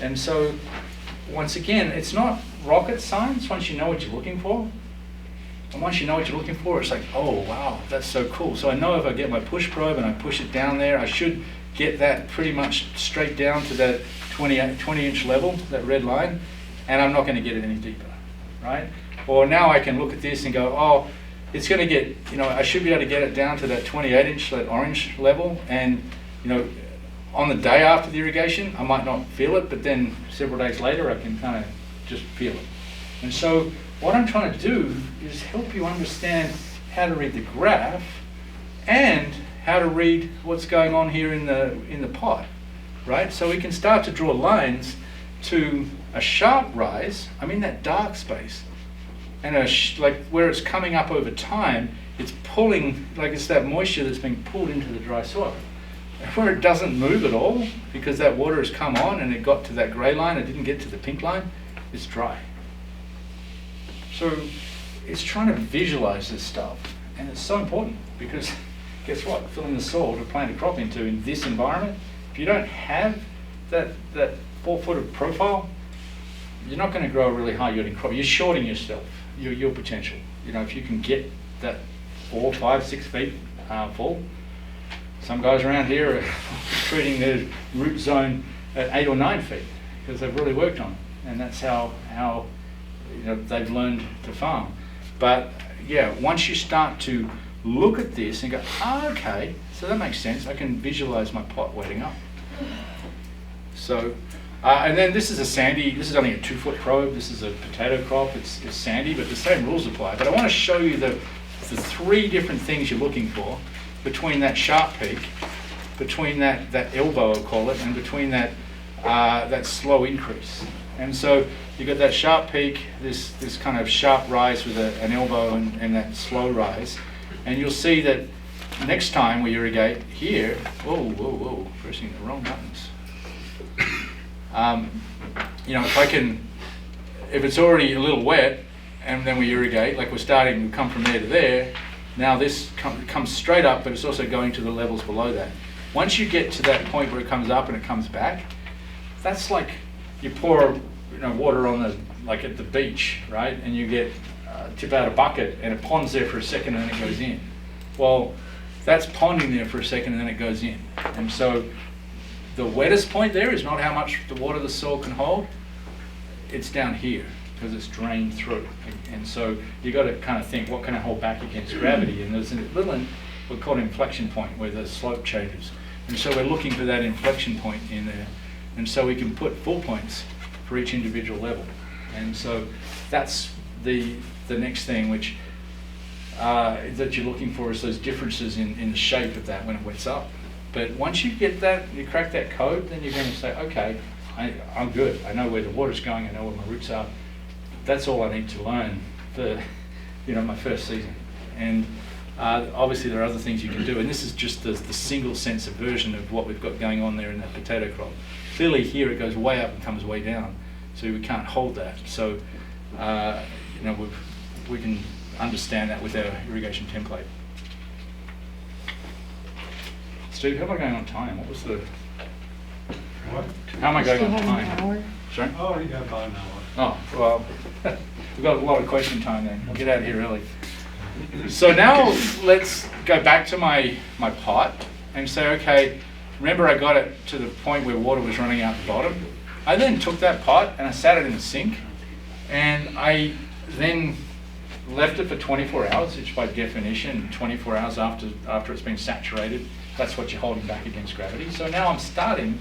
And so, once again, it's not rocket science once you know what you're looking for. And once you know what you're looking for, it's like, oh, wow, that's so cool. So I know if I get my push probe and I push it down there, I should get that pretty much straight down to that 20-inch level, that red line, and I'm not going to get it any deeper, right? Or now I can look at this and go, oh, it's going to get, I should be able to get it down to that 28-inch, that orange level, and, on the day after the irrigation, I might not feel it, but then several days later, I can kind of just feel it. And so what I'm trying to do is help you understand how to read the graph and how to read what's going on here in the pot, right? So we can start to draw lines to a sharp rise. I'm in that dark space, and like where it's coming up over time, it's pulling, like it's that moisture that's being pulled into the dry soil. And where it doesn't move at all, because that water has come on and it got to that grey line, it didn't get to the pink line, it's dry. So it's trying to visualize this stuff, and it's so important because guess what? Filling the soil to plant a crop into in this environment, if you don't have that 4 foot of profile, you're not going to grow a really high yielding crop. You're shorting yourself, your potential. You know, if you can get that 4, 5, 6 feet full. Some guys around here are treating their root zone at 8 or 9 feet because they've really worked on it, and that's how they've learned to farm. But yeah, once you start to look at this and go, okay, so that makes sense. I can visualize my pot wetting up. So, and then this is this is only a 2 foot probe. This is a potato crop. It's sandy, but the same rules apply. But I want to show you the 3 different things you're looking for between that sharp peak, between that elbow, I'll call it, and between that slow increase. And so you got that sharp peak, this kind of sharp rise with an elbow and that slow rise. And you'll see that next time we irrigate here, whoa, pressing the wrong buttons. If it's already a little wet and then we irrigate, like we come from there to there, now this comes straight up, but it's also going to the levels below that. Once you get to that point where it comes up and it comes back, that's like you pour water on like at the beach, right? And you get tip out a bucket and it ponds there for a second and then it goes in. Well, that's ponding there for a second and then it goes in. And so the wettest point there is not how much the water the soil can hold, it's down here because it's drained through. And so you got to kind of think, what can I hold back against gravity? And there's a little, we call it inflection point, where the slope changes. And so we're looking for that inflection point in there. And so we can put full points for each individual level. And so that's the next thing which that you're looking for, is those differences in the shape of that when it wets up. But once you get that, you crack that code, then you're going to say, okay, I'm good. I know where the water's going. I know where my roots are. That's all I need to learn for my first season. And obviously there are other things you can do, and this is just the single sensor version of what we've got going on there in that potato crop. Clearly here it goes way up and comes way down, so we can't hold that. So we can understand that with our irrigation template. Steve, how am I going on time? What was the... What? How am I going Still on have time? an hour? Sorry? Oh, you got about an hour. Oh, well, we've got a lot of question time then. We'll get out of here early. So now let's go back to my pot and say, okay, remember I got it to the point where water was running out the bottom. I then took that pot and I sat it in the sink, and I then left it for 24 hours, which by definition, 24 hours after it's been saturated, that's what you're holding back against gravity. So now I'm starting,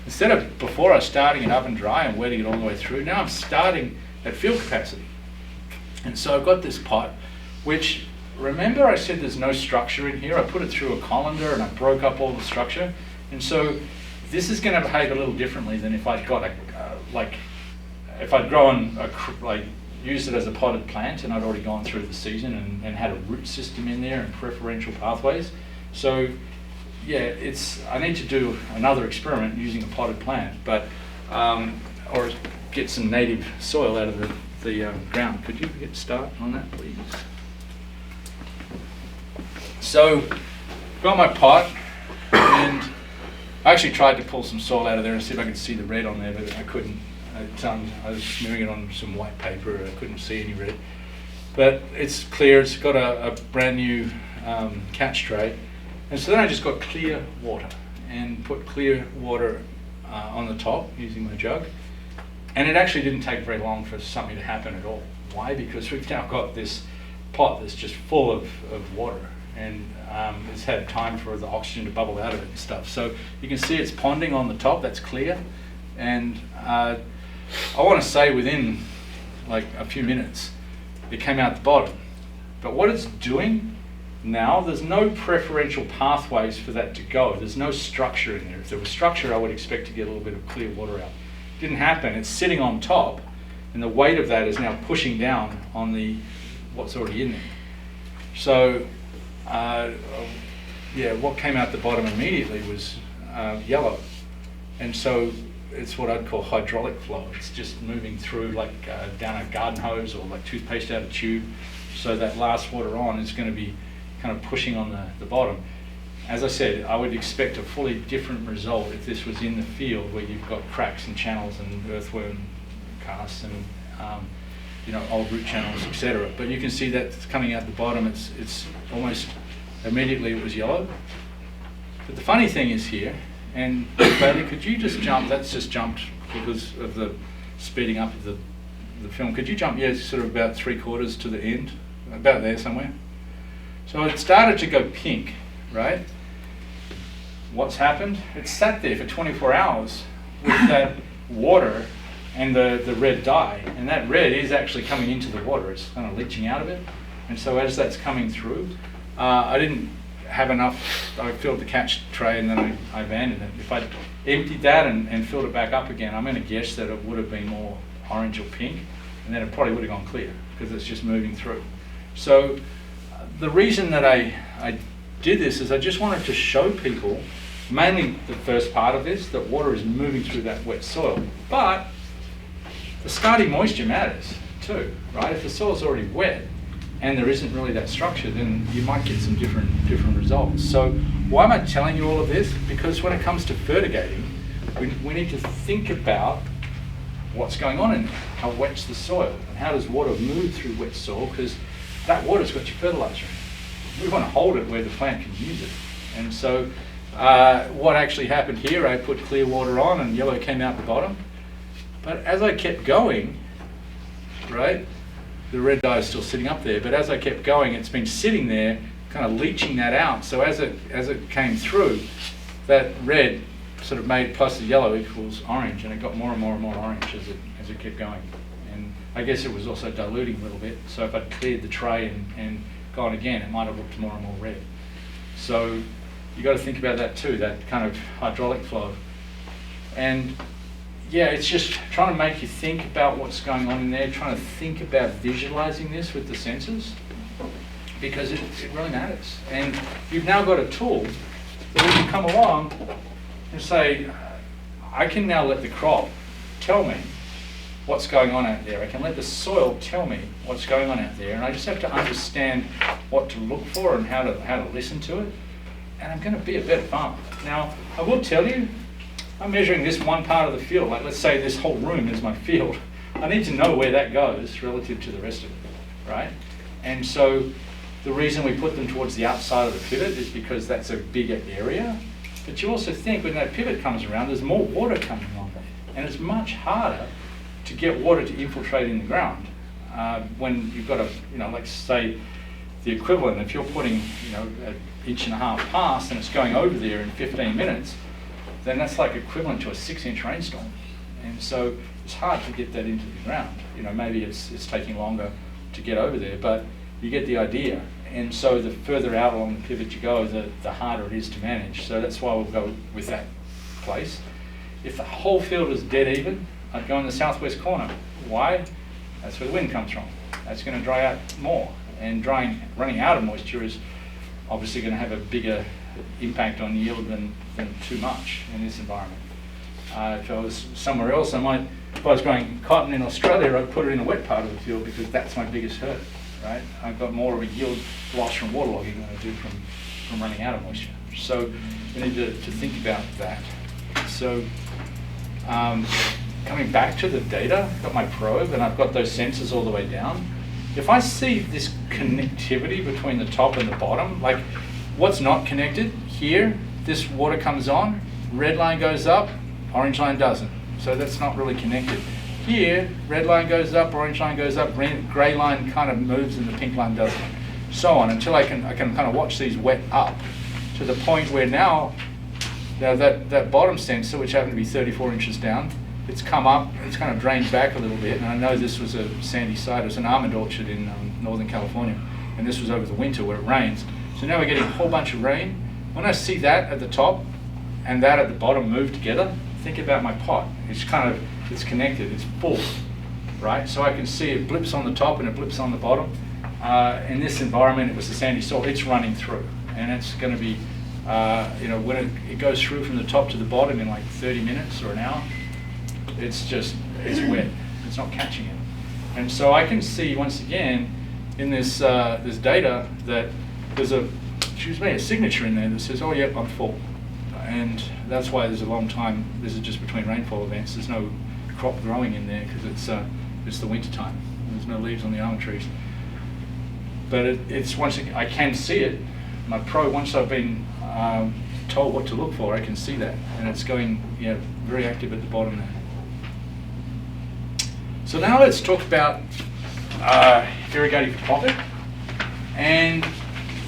instead of before I was starting it up and dry and wetting it all the way through, now I'm starting at field capacity. And so I've got this pot, which, remember I said there's no structure in here? I put it through a colander and I broke up all the structure. And so this is going to behave a little differently than if I'd got if I'd grown, used it as a potted plant and I'd already gone through the season and had a root system in there and preferential pathways. So yeah, I need to do another experiment using a potted plant, but or get some native soil out of the ground. Could you get start on that, please? So, got my pot, and I actually tried to pull some soil out of there and see if I could see the red on there, but I couldn't. I was smearing it on some white paper, and I couldn't see any red. But it's clear. It's got a brand new catch tray. And so then I just got clear water and put clear water on the top using my jug. And it actually didn't take very long for something to happen at all. Why? Because we've now got this pot that's just full of water, and it's had time for the oxygen to bubble out of it and stuff. So you can see it's ponding on the top, that's clear. And I want to say within like a few minutes, it came out the bottom. But what it's doing now, there's no preferential pathways for that to go. There's no structure in there. If there was structure, I would expect to get a little bit of clear water out. Didn't happen. It's sitting on top, and the weight of that is now pushing down on what's already in there. So, yeah, what came out the bottom immediately was yellow, and so it's what I'd call hydraulic flow. It's just moving through like down a garden hose or like toothpaste out of a tube. So that last water on is going to be kind of pushing on the bottom. As I said, I would expect a fully different result if this was in the field where you've got cracks and channels and earthworm casts and old root channels, etc. But you can see that it's coming out the bottom. It's almost immediately it was yellow. But the funny thing is here, and Bailey, could you just jump? That's just jumped because of the speeding up of the film. Could you jump? Yeah, sort of about 3/4 to the end, about there somewhere. So it started to go pink, right? What's happened? It sat there for 24 hours with that water and the red dye, and that red is actually coming into the water. It's kind of leaching out of it, and so as that's coming through, I didn't have enough. I filled the catch tray and then I abandoned it. If I'd emptied that and filled it back up again, I'm going to guess that it would have been more orange or pink, and then it probably would have gone clear because it's just moving through. So the reason that I did this is I just wanted to show people, mainly the first part of this, that water is moving through that wet soil. But the starting moisture matters too, right? If the soil's already wet and there isn't really that structure, then you might get some different results. So why am I telling you all of this? Because when it comes to fertigating, we need to think about what's going on in there. How wet's the soil? And how does water move through wet soil? Because that water's got your fertilizer in it. We want to hold it where the plant can use it. And so what actually happened here, I put clear water on and yellow came out the bottom. But as I kept going, right, the red dye is still sitting up there, but as I kept going, it's been sitting there, kind of leaching that out. So as it came through, that red sort of made plus the yellow equals orange, and it got more and more and more orange as it kept going. And I guess it was also diluting a little bit. So if I'd cleared the tray and gone again, it might have looked more and more red. So you got to think about that too, that kind of hydraulic flow. And yeah, it's just trying to make you think about what's going on in there, trying to think about visualizing this with the senses, because it really matters. And you've now got a tool that when you come along and say, I can now let the crop tell me what's going on out there. I can let the soil tell me what's going on out there, and I just have to understand what to look for and how to listen to it, and I'm going to be a better farmer. Now, I will tell you, I'm measuring this one part of the field. Like, let's say this whole room is my field. I need to know where that goes relative to the rest of it, right? And so the reason we put them towards the outside of the pivot is because that's a bigger area. But you also think when that pivot comes around, there's more water coming on, and it's much harder to get water to infiltrate in the ground when you've got like say the equivalent. If you're putting, an 1.5 inch pass and it's going over there in 15 minutes, then that's like equivalent to a 6-inch rainstorm. And so it's hard to get that into the ground. Maybe it's taking longer to get over there, but you get the idea. And so the further out along the pivot you go, the harder it is to manage. So that's why we'll go with that place. If the whole field is dead even, I'd go in the southwest corner. Why? That's where the wind comes from. That's going to dry out more. And running out of moisture is obviously going to have a bigger impact on yield than too much in this environment. If I was somewhere else, if I was growing cotton in Australia, I'd put it in the wet part of the field because that's my biggest hurt, right? I've got more of a yield loss from waterlogging than I do from running out of moisture. So we need to think about that. So coming back to the data, I've got my probe and I've got those sensors all the way down. If I see this connectivity between the top and the bottom, like what's not connected here, this water comes on, red line goes up, orange line doesn't. So that's not really connected. Here, red line goes up, orange line goes up, grey line kind of moves and the pink line doesn't. So on until I can kind of watch these wet up to the point where now that bottom sensor, which happened to be 34 inches down, it's come up, it's kind of drained back a little bit, and I know this was a sandy site. It was an almond orchard in Northern California, and this was over the winter where it rains. So now we're getting a whole bunch of rain. When I see that at the top and that at the bottom move together, think about my pot. It's connected, it's full, right? So I can see it blips on the top and it blips on the bottom. In this environment, it was the sandy soil, it's running through. And it's going to be, when it goes through from the top to the bottom in like 30 minutes or an hour, it's wet, it's not catching it. And so I can see, once again, in this data that there's a signature in there that says, oh, yep, I'm full. And that's why there's a long time, this is just between rainfall events, there's no crop growing in there because it's the winter time. There's no leaves on the almond trees. But it's once again, I can see it. Once I've been told what to look for, I can see that. And it's going very active at the bottom there. So now let's talk about irrigating for profit. And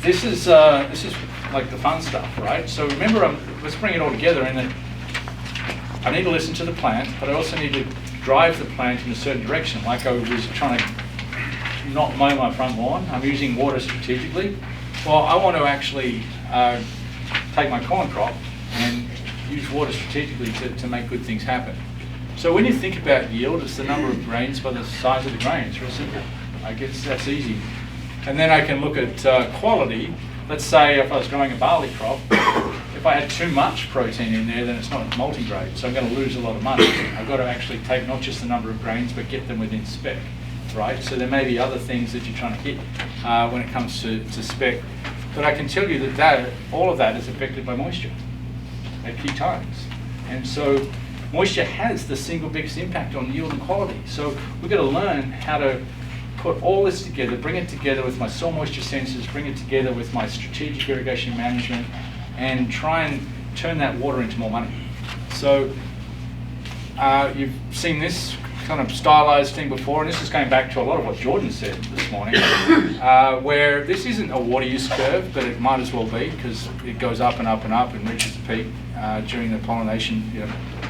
this is like the fun stuff, right? So remember, let's bring it all together in that I need to listen to the plant, but I also need to drive the plant in a certain direction. Like I was trying to not mow my front lawn, I'm using water strategically. Well, I want to actually take my corn crop and use water strategically to make good things happen. So when you think about yield, it's the number of grains by the size of the grain. It's real simple. I guess that's easy. And then I can look at quality. Let's say if I was growing a barley crop, if I had too much protein in there, then it's not multi-grade, so I'm going to lose a lot of money. I've got to actually take not just the number of grains, but get them within spec, right? So there may be other things that you're trying to hit when it comes to spec. But I can tell you that all of that is affected by moisture at key times. And so moisture has the single biggest impact on yield and quality. So we've got to learn how to put all this together, bring it together with my soil moisture sensors, bring it together with my strategic irrigation management, and try and turn that water into more money. So you've seen this kind of stylized thing before, and this is going back to a lot of what Jordan said this morning, where this isn't a water use curve, but it might as well be, because it goes up and up and up and reaches the peak during the pollination,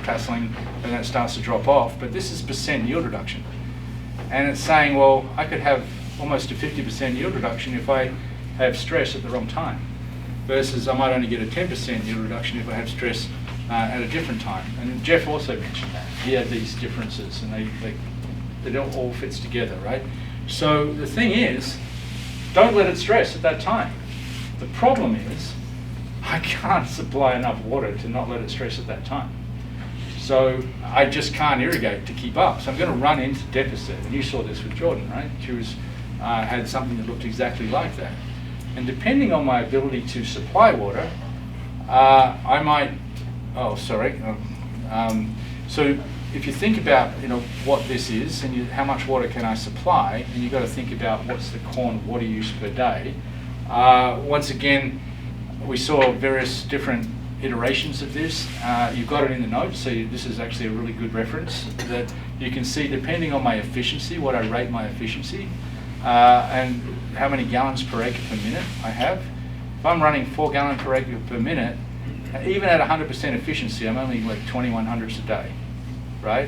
tasseling, and then it starts to drop off. But this is percent yield reduction. And it's saying, well, I could have almost a 50% yield reduction if I have stress at the wrong time, versus I might only get a 10% yield reduction if I have stress at a different time. And Jeff also mentioned that. He had these differences, and they don't all fits together, right? So the thing is, don't let it stress at that time. The problem is, I can't supply enough water to not let it stress at that time. So I just can't irrigate to keep up. So I'm going to run into deficit. And you saw this with Jordan, right? She had something that looked exactly like that. And depending on my ability to supply water, I might, so if you think about what this is and how much water can I supply, and you've got to think about what's the corn water use per day. Once again, we saw various different iterations of this. You've got it in the notes, so this is actually a really good reference that you can see depending on my efficiency, what I rate my efficiency, and how many gallons per acre per minute I have. If I'm running 4 gallons per acre per minute, even at 100% efficiency, I'm only like 21 hundredths a day, right?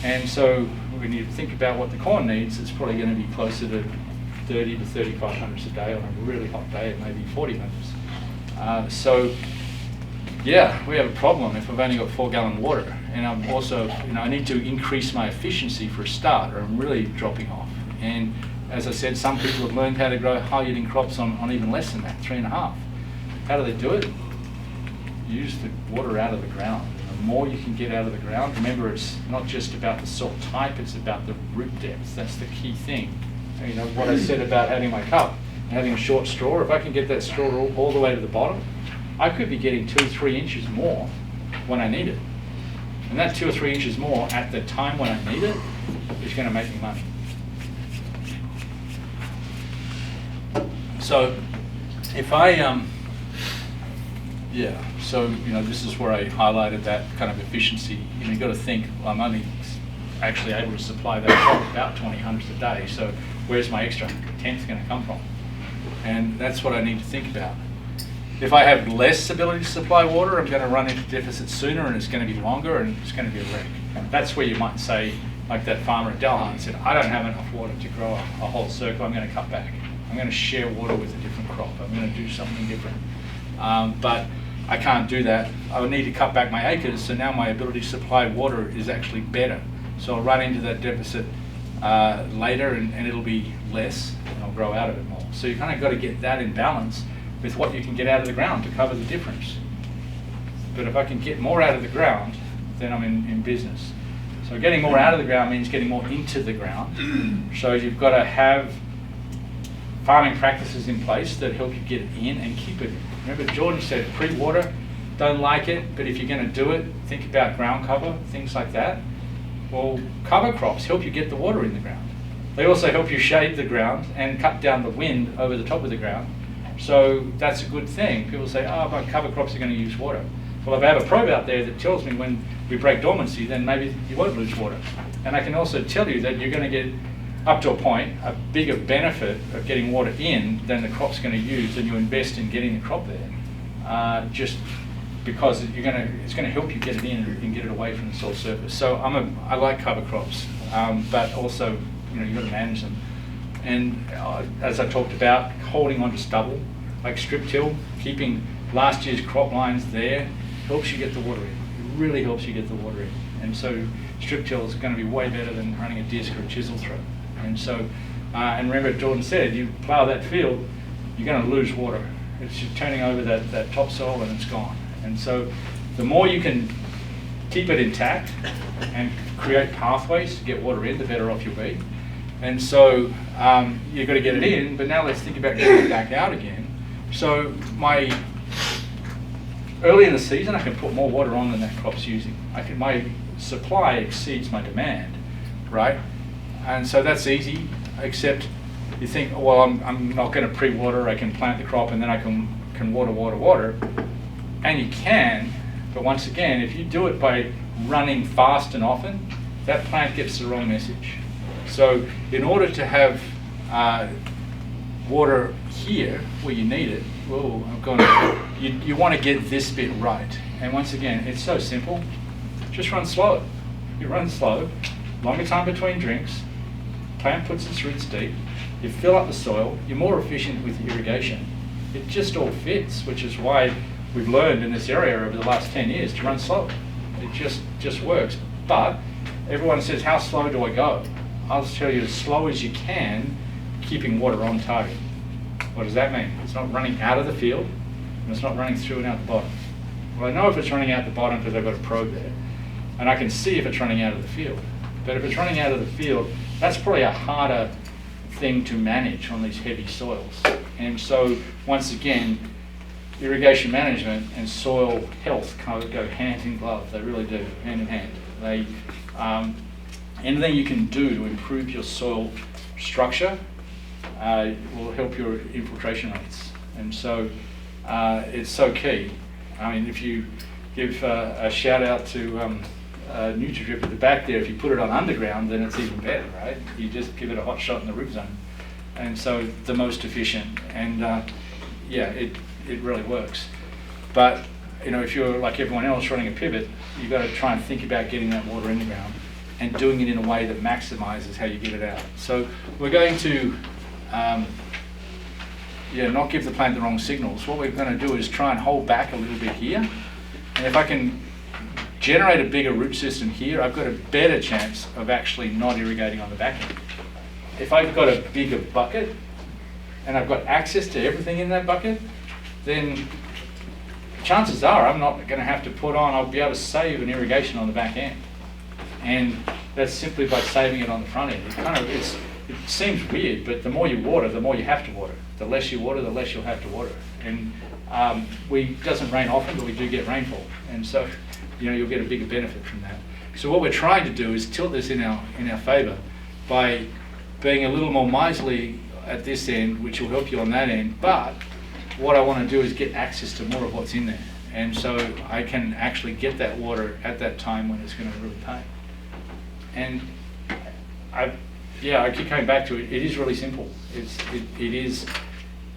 And so when you think about what the corn needs, it's probably going to be closer to 30 to 35 hundredths a day on a really hot day, it may be 40 hundredths. So yeah, we have a problem if I've only got 4 gallon water, and I'm also, I need to increase my efficiency for a start, or I'm really dropping off. And as I said, some people have learned how to grow high yielding crops on even less than that, 3.5. How do they do it? Use the water out of the ground. The more you can get out of the ground, remember it's not just about the soil type, it's about the root depth. That's the key thing. What I said about having my cup and having a short straw, if I can get that straw all the way to the bottom, I could be getting 2 or 3 inches more when I need it. And that 2 or 3 inches more at the time when I need it is going to make me money. So if I, this is where I highlighted that kind of efficiency. You've got to think, well, I'm only actually able to supply that crop about 20 hundredths a day, so where's my extra tenth going to come from? And that's what I need to think about. If I have less ability to supply water, I'm going to run into deficit sooner, and it's going to be longer, and it's going to be a wreck. that's where you might say, like that farmer at Delhart said, I don't have enough water to grow a whole circle, I'm going to cut back. I'm going to share water with a different crop. I'm going to do something different. But I can't do that. I would need to cut back my acres, so now my ability to supply water is actually better. So I'll run into that deficit later, and it'll be less, and I'll grow out of it more. So you kind of got to get that in balance with what you can get out of the ground to cover the difference. But if I can get more out of the ground, then I'm in business. So getting more out of the ground means getting more into the ground. So you've got to have farming practices in place that help you get it in and keep it in. Remember Jordan said pre-water, don't like it, but if you're going to do it, think about ground cover, things like that. Well, cover crops help you get the water in the ground. They also help you shade the ground and cut down the wind over the top of the ground. So that's a good thing. People say, oh, my cover crops are going to use water. Well, if I have a probe out there that tells me when we break dormancy, then maybe you won't lose water. And I can also tell you that you're going to get, up to a point, a bigger benefit of getting water in than the crop's going to use, and you invest in getting the crop there. Just because it's going to help you get it in and get it away from the soil surface. So I like cover crops, but also you've got to manage them. And as I talked about, holding on to stubble, like strip till, keeping last year's crop lines there, helps you get the water in. It really helps you get the water in. And so strip till is going to be way better than running a disc or a chisel through. And so, and remember Jordan said, you plough that field, you're going to lose water. It's just turning over that topsoil and it's gone. And so the more you can keep it intact and create pathways to get water in, the better off you'll be. And so you've got to get it in, but now let's think about getting it back out again. So early in the season, I can put more water on than that crop's using. My supply exceeds my demand, right? And so that's easy, except you think, well, I'm not going to pre-water, I can plant the crop and then I can water. And you can, but once again, if you do it by running fast and often, that plant gets the wrong message. So in order to have water here where you need it, you want to get this bit right. And once again, it's so simple. Just run slow. You run slow, longer time between drinks, plant puts its roots deep, you fill up the soil, you're more efficient with irrigation. It just all fits, which is why we've learned in this area over the last 10 years to run slow. It just works. But everyone says, how slow do I go? I'll tell you, as slow as you can, keeping water on target. What does that mean? It's not running out of the field, and it's not running through and out the bottom. Well, I know if it's running out the bottom because I've got a probe there, and I can see if it's running out of the field. But if it's running out of the field, that's probably a harder thing to manage on these heavy soils. And so, once again, irrigation management and soil health kind of go hand in glove. They really do, hand in hand. Anything you can do to improve your soil structure will help your infiltration rates. And so it's so key. I mean, if you give a shout out to NutriDrip at the back there, if you put it on underground, then it's even better, right? You just give it a hot shot in the root zone. And so the most efficient, and it really works. But if you're like everyone else running a pivot, you've got to try and think about getting that water in the ground and doing it in a way that maximizes how you get it out. So we're going to not give the plant the wrong signals. What we're going to do is try and hold back a little bit here, and if I can generate a bigger root system here, I've got a better chance of actually not irrigating on the back end. If I've got a bigger bucket and I've got access to everything in that bucket, then chances are I'm not going to have to I'll be able to save an irrigation on the back end. And that's simply by saving it on the front end. It seems weird, but the more you water, the more you have to water. The less you water, the less you'll have to water. And it doesn't rain often, but we do get rainfall. And so, you'll get a bigger benefit from that. So what we're trying to do is tilt this in our favour by being a little more miserly at this end, which will help you on that end. But what I want to do is get access to more of what's in there. And so I can actually get that water at that time when it's going to really pay. And I keep coming back to it. It is really simple. It is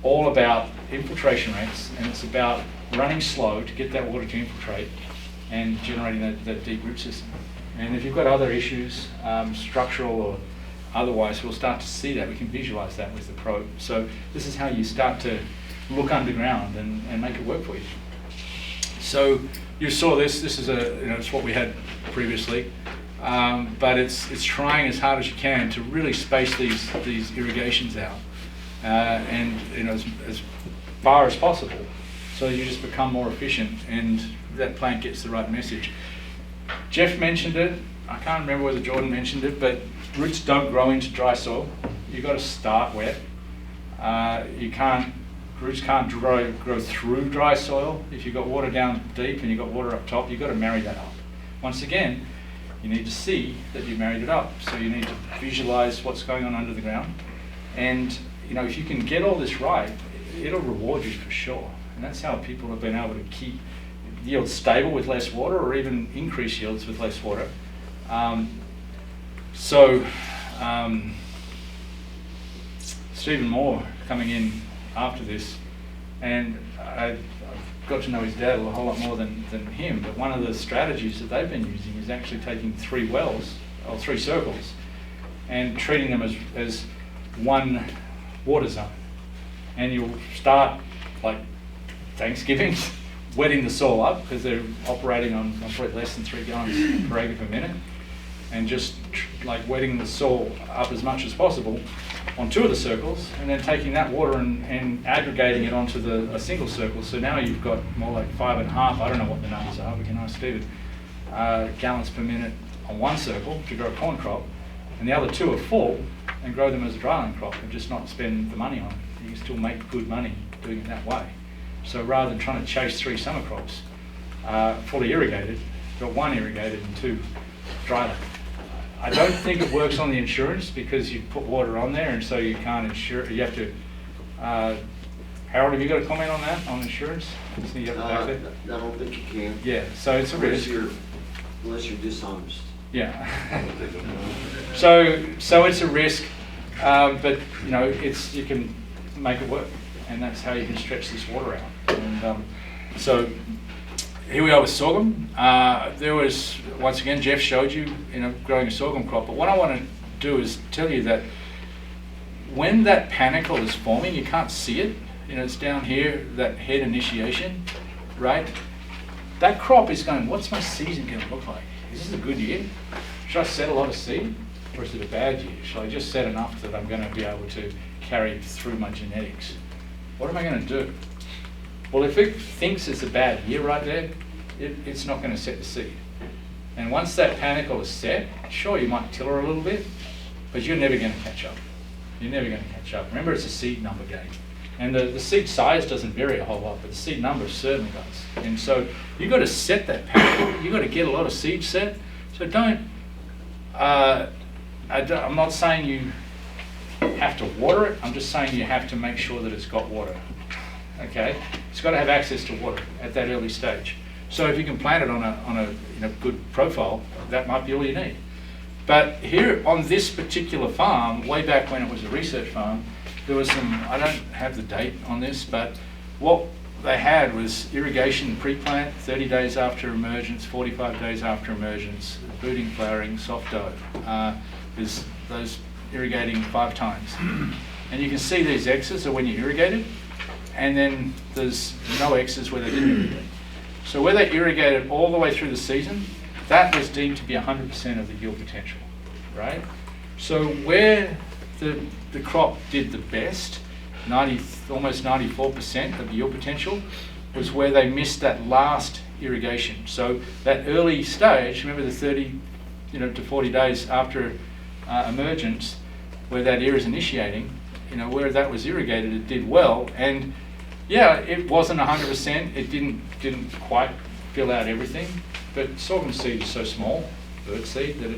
all about infiltration rates, and it's about running slow to get that water to infiltrate and generating that deep root system. And if you've got other issues, structural or otherwise, we'll start to see that. We can visualize that with the probe. So this is how you start to look underground and make it work for you. So you saw this. This is it's what we had previously, but it's trying as hard as you can to really space these irrigations out, and as far as possible, so you just become more efficient and that plant gets the right message. Jeff mentioned it. I can't remember whether Jordan mentioned it, but roots don't grow into dry soil. You've got to start wet. Roots can't grow through dry soil. If you've got water down deep and you've got water up top, you've got to marry that up. Once again, you need to see that you married it up. So you need to visualize what's going on under the ground. And if you can get all this right, it'll reward you for sure. And that's how people have been able to keep yields stable with less water, or even increase yields with less water. Stephen Moore coming in after this, and I've got to know his dad a whole lot more than him, but one of the strategies that they've been using is actually taking 3 wells, or 3 circles, and treating them as one water zone. And you'll start, like Thanksgiving, wetting the soil up, because they're operating on probably less than 3 gallons per acre per minute, and just like wetting the soil up as much as possible on 2 of the circles, and then taking that water and aggregating it onto a single circle. So now you've got more like 5.5, I don't know what the numbers are, we can ask Stephen, gallons per minute on 1 circle to grow a corn crop, and the other 2 are full, and grow them as a dryland crop and just not spend the money on it. You can still make good money doing it that way. So rather than trying to chase 3 summer crops, fully irrigated, got 1 irrigated and 2 dryland. I don't think it works on the insurance, because you put water on there and so you can't insure. You have to. Harold, have you got a comment on that, on insurance? You have back there? I don't think you can. Yeah, so it's a risk. Unless you're dishonest. Yeah. so it's a risk, but you can make it work, and that's how you can stretch this water out. And so here we are with sorghum. There was, once again, Jeff showed you, growing a sorghum crop. But what I want to do is tell you that when that panicle is forming, you can't see it. It's down here, that head initiation, right? That crop is going, what's my season going to look like? Is this a good year? Should I set a lot of seed? Or is it a bad year? Should I just set enough that I'm going to be able to carry through my genetics? What am I going to do? Well, if it thinks it's a bad year right there, it's not going to set the seed. And once that panicle is set, sure, you might tiller a little bit, but you're never going to catch up. You're never going to catch up. Remember, it's a seed number game. And the seed size doesn't vary a whole lot, but the seed number certainly does. And so you've got to set that panicle. You've got to get a lot of seed set. So I'm not saying you have to water it. I'm just saying you have to make sure that it's got water. Okay, it's got to have access to water at that early stage. So if you can plant it on a good profile, that might be all you need. But here on this particular farm, way back when it was a research farm, there was some, I don't have the date on this, but what they had was irrigation pre-plant, 30 days after emergence, 45 days after emergence, booting, flowering, soft dough. There's those irrigating 5 times. And you can see these X's are when you irrigated, and then there's no X's where they didn't irrigate. So where they irrigated all the way through the season, that was deemed to be 100% of the yield potential, right? So where the crop did the best, almost 94% of the yield potential, was where they missed that last irrigation. So that early stage, remember the 30 to 40 days after emergence, where that ear is initiating, where that was irrigated, it did well. And yeah, it wasn't 100%. It didn't quite fill out everything. But sorghum seed is so small, bird seed, that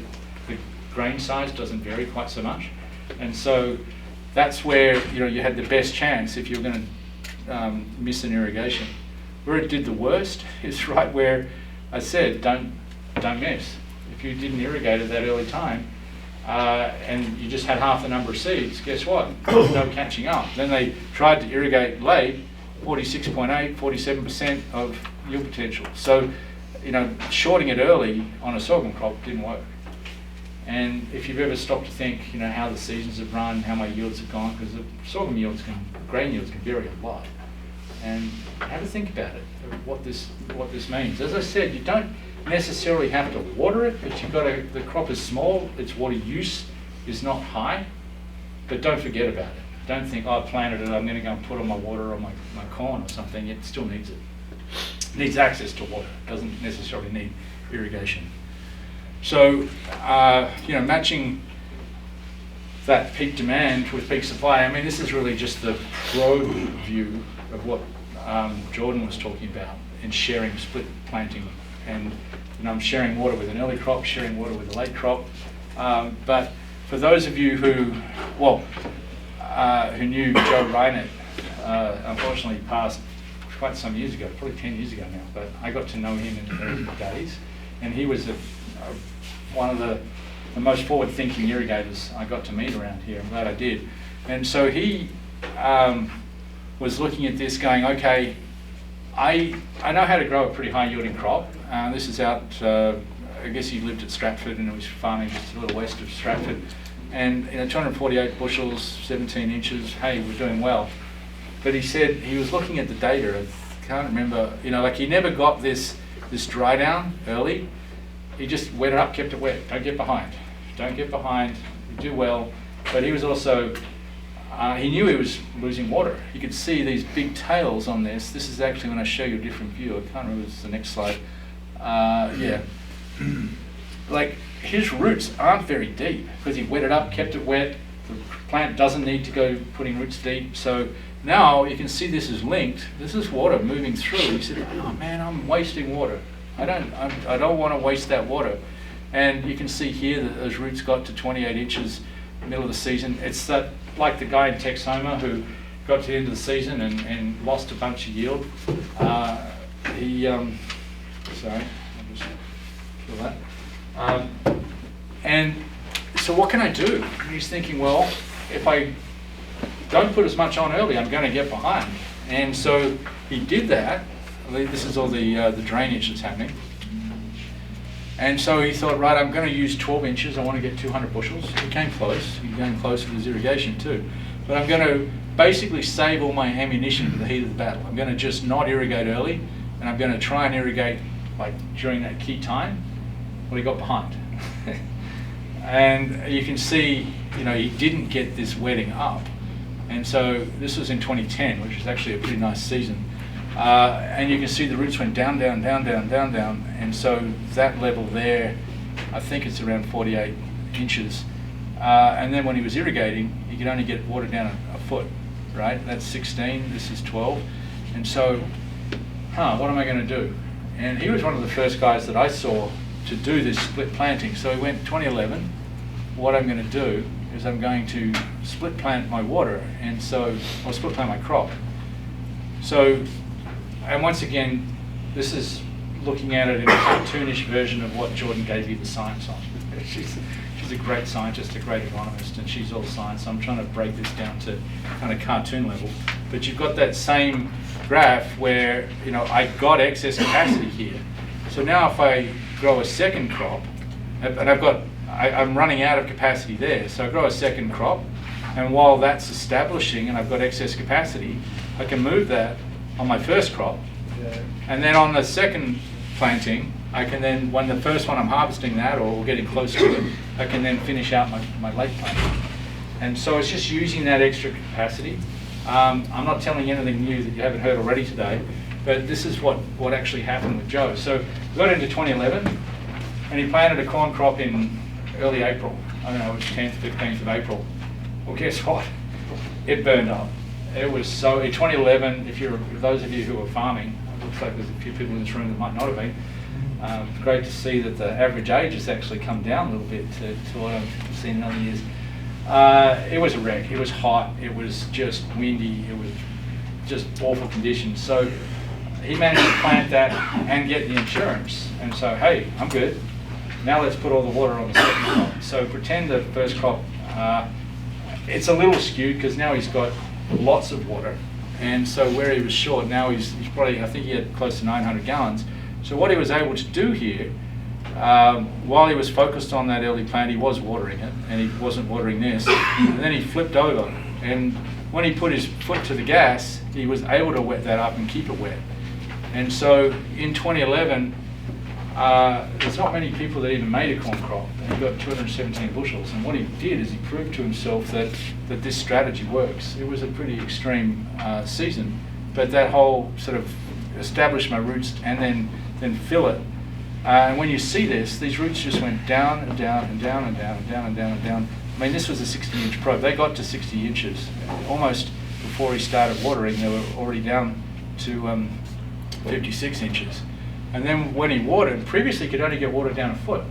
the grain size doesn't vary quite so much. And so that's where you had the best chance if you're going to miss an irrigation. Where it did the worst is right where I said don't miss. If you didn't irrigate at that early time, and you just had half the number of seeds, guess what? No catching up. Then they tried to irrigate late, 46.8, 47% of yield potential. So shorting it early on a sorghum crop didn't work. And if you've ever stopped to think, how the seasons have run, how my yields have gone, because the sorghum grain yields can vary a lot. And have a think about it, what this means. As I said, you don't necessarily have to water it, but the crop is small, its water use is not high, but don't forget about it. Don't think, I planted it, I'm going to go and put all my water on my corn or something. It still needs it. It needs access to water. It doesn't necessarily need irrigation. So, matching that peak demand with peak supply, I mean, this is really just the pro view of what Jordan was talking about in sharing split planting. And I'm sharing water with an early crop, sharing water with a late crop. But for those of you who knew Joe Reinert, unfortunately passed quite some years ago, probably 10 years ago now, but I got to know him in the early days, and he was one of the most forward-thinking irrigators I got to meet around here. I'm glad I did. And so he was looking at this going, okay, I know how to grow a pretty high-yielding crop. This is out, I guess he lived at Stratford and he was farming just a little west of Stratford. And 248 bushels, 17 inches, hey, we're doing well. But he said he was looking at the data. I can't remember, he never got this dry down early. He just wet it up, kept it wet. Don't get behind. Don't get behind. You do well. But he was also, he knew he was losing water. You could see these big tails on this. This is actually when I show you a different view. I can't remember if it's the next slide. Yeah. Like his roots aren't very deep because he wet it up, kept it wet. The plant doesn't need to go putting roots deep. So now you can see this is linked. This is water moving through. He said, oh man, I'm wasting water. I don't want to waste that water. And you can see here that those roots got to 28 inches middle of the season. It's that, like the guy in Texoma who got to the end of the season and lost a bunch of yield. Sorry, I'll just kill that. And so what can I do? And he's thinking, well, if I don't put as much on early, I'm going to get behind. And so he did that. This is all the drainage that's happening. And so he thought, right, I'm going to use 12 inches. I want to get 200 bushels. He came close. He came close with his irrigation too. But I'm going to basically save all my ammunition for the heat of the battle. I'm going to just not irrigate early, and I'm going to try and irrigate like during that key time. Well, he got behind. And you can see, he didn't get this wetting up. And so this was in 2010, which is actually a pretty nice season. And you can see the roots went down, down, down, down, down, down. And so that level there, I think it's around 48 inches. And then when he was irrigating, he could only get water down a foot, right? That's 16, this is 12. And so, what am I going to do? And he was one of the first guys that I saw to do this split planting. So he went 2011, what I'm going to do is I'm going to split plant my water, and so I'll split plant my crop. So, and once again, this is looking at it in a cartoonish version of what Jordan gave you the science on. She's a great scientist, a great agronomist, and she's all science. So I'm trying to break this down to kind of cartoon level. But you've got that same graph where, I got excess capacity here. So now if I grow a second crop, and I'm running out of capacity there, so I grow a second crop, and while that's establishing and I've got excess capacity, I can move that on my first crop, and then on the second planting, I can then, when the first one I'm harvesting that or getting close to it, I can then finish out my late planting. And so it's just using that extra capacity. I'm not telling you anything new that you haven't heard already today, but this is what actually happened with Joe. So we got into 2011, and he planted a corn crop in early April. I don't know, it was 10th, 15th of April. Well, guess what? It burned up. It was so, in 2011, if those of you who are farming, it looks like there's a few people in this room that might not have been, it's great to see that the average age has actually come down a little bit to what I've seen in other years. It was a wreck. It was hot. It was just windy. It was just awful conditions. So he managed to plant that and get the insurance. And so, hey, I'm good. Now let's put all the water on the second crop. So pretend the first crop, it's a little skewed because now he's got lots of water. And so where he was short, now he's probably, I think he had close to 900 gallons. So what he was able to do here, while he was focused on that early plant, he was watering it, and he wasn't watering this. And then he flipped over, and when he put his foot to the gas, he was able to wet that up and keep it wet. And so in 2011, there's not many people that even made a corn crop, and he got 217 bushels. And what he did is he proved to himself that this strategy works. It was a pretty extreme season, but that whole sort of establish my roots and then fill it. And when you see this, these roots just went down and down and down and down and down and down and down. I mean, this was a 60-inch probe. They got to 60 inches. Almost before he started watering, they were already down to 56 inches. And then when he watered, previously he could only get water down a foot.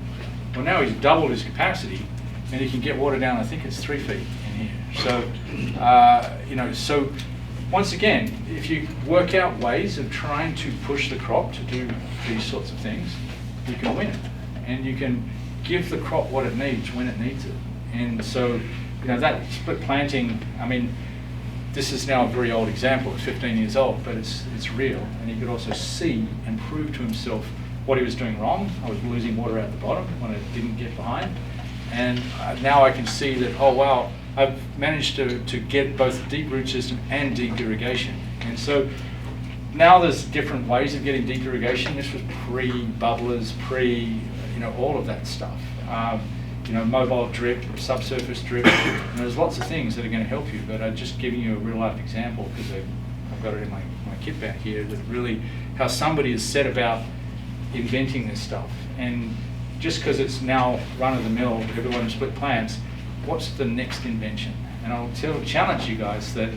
Well, now he's doubled his capacity, and he can get water down, I think it's 3 feet in here. So, so once again, if you work out ways of trying to push the crop to do these sorts of things, you can win. And you can give the crop what it needs when it needs it. And so, that split planting, I mean, this is now a very old example. It's 15 years old, but it's real. And he could also see and prove to himself what he was doing wrong. I was losing water at the bottom when I didn't get behind. And now I can see that, oh wow, I've managed to get both the deep root system and deep irrigation. And so now there's different ways of getting deep irrigation. This was pre-bubblers, all of that stuff. Mobile drip, subsurface drip. And there's lots of things that are going to help you, but I'm just giving you a real life example because I've got it in my kit back here, that really how somebody has set about inventing this stuff. And just because it's now run-of-the-mill, everyone split plants, what's the next invention? And I'll challenge you guys that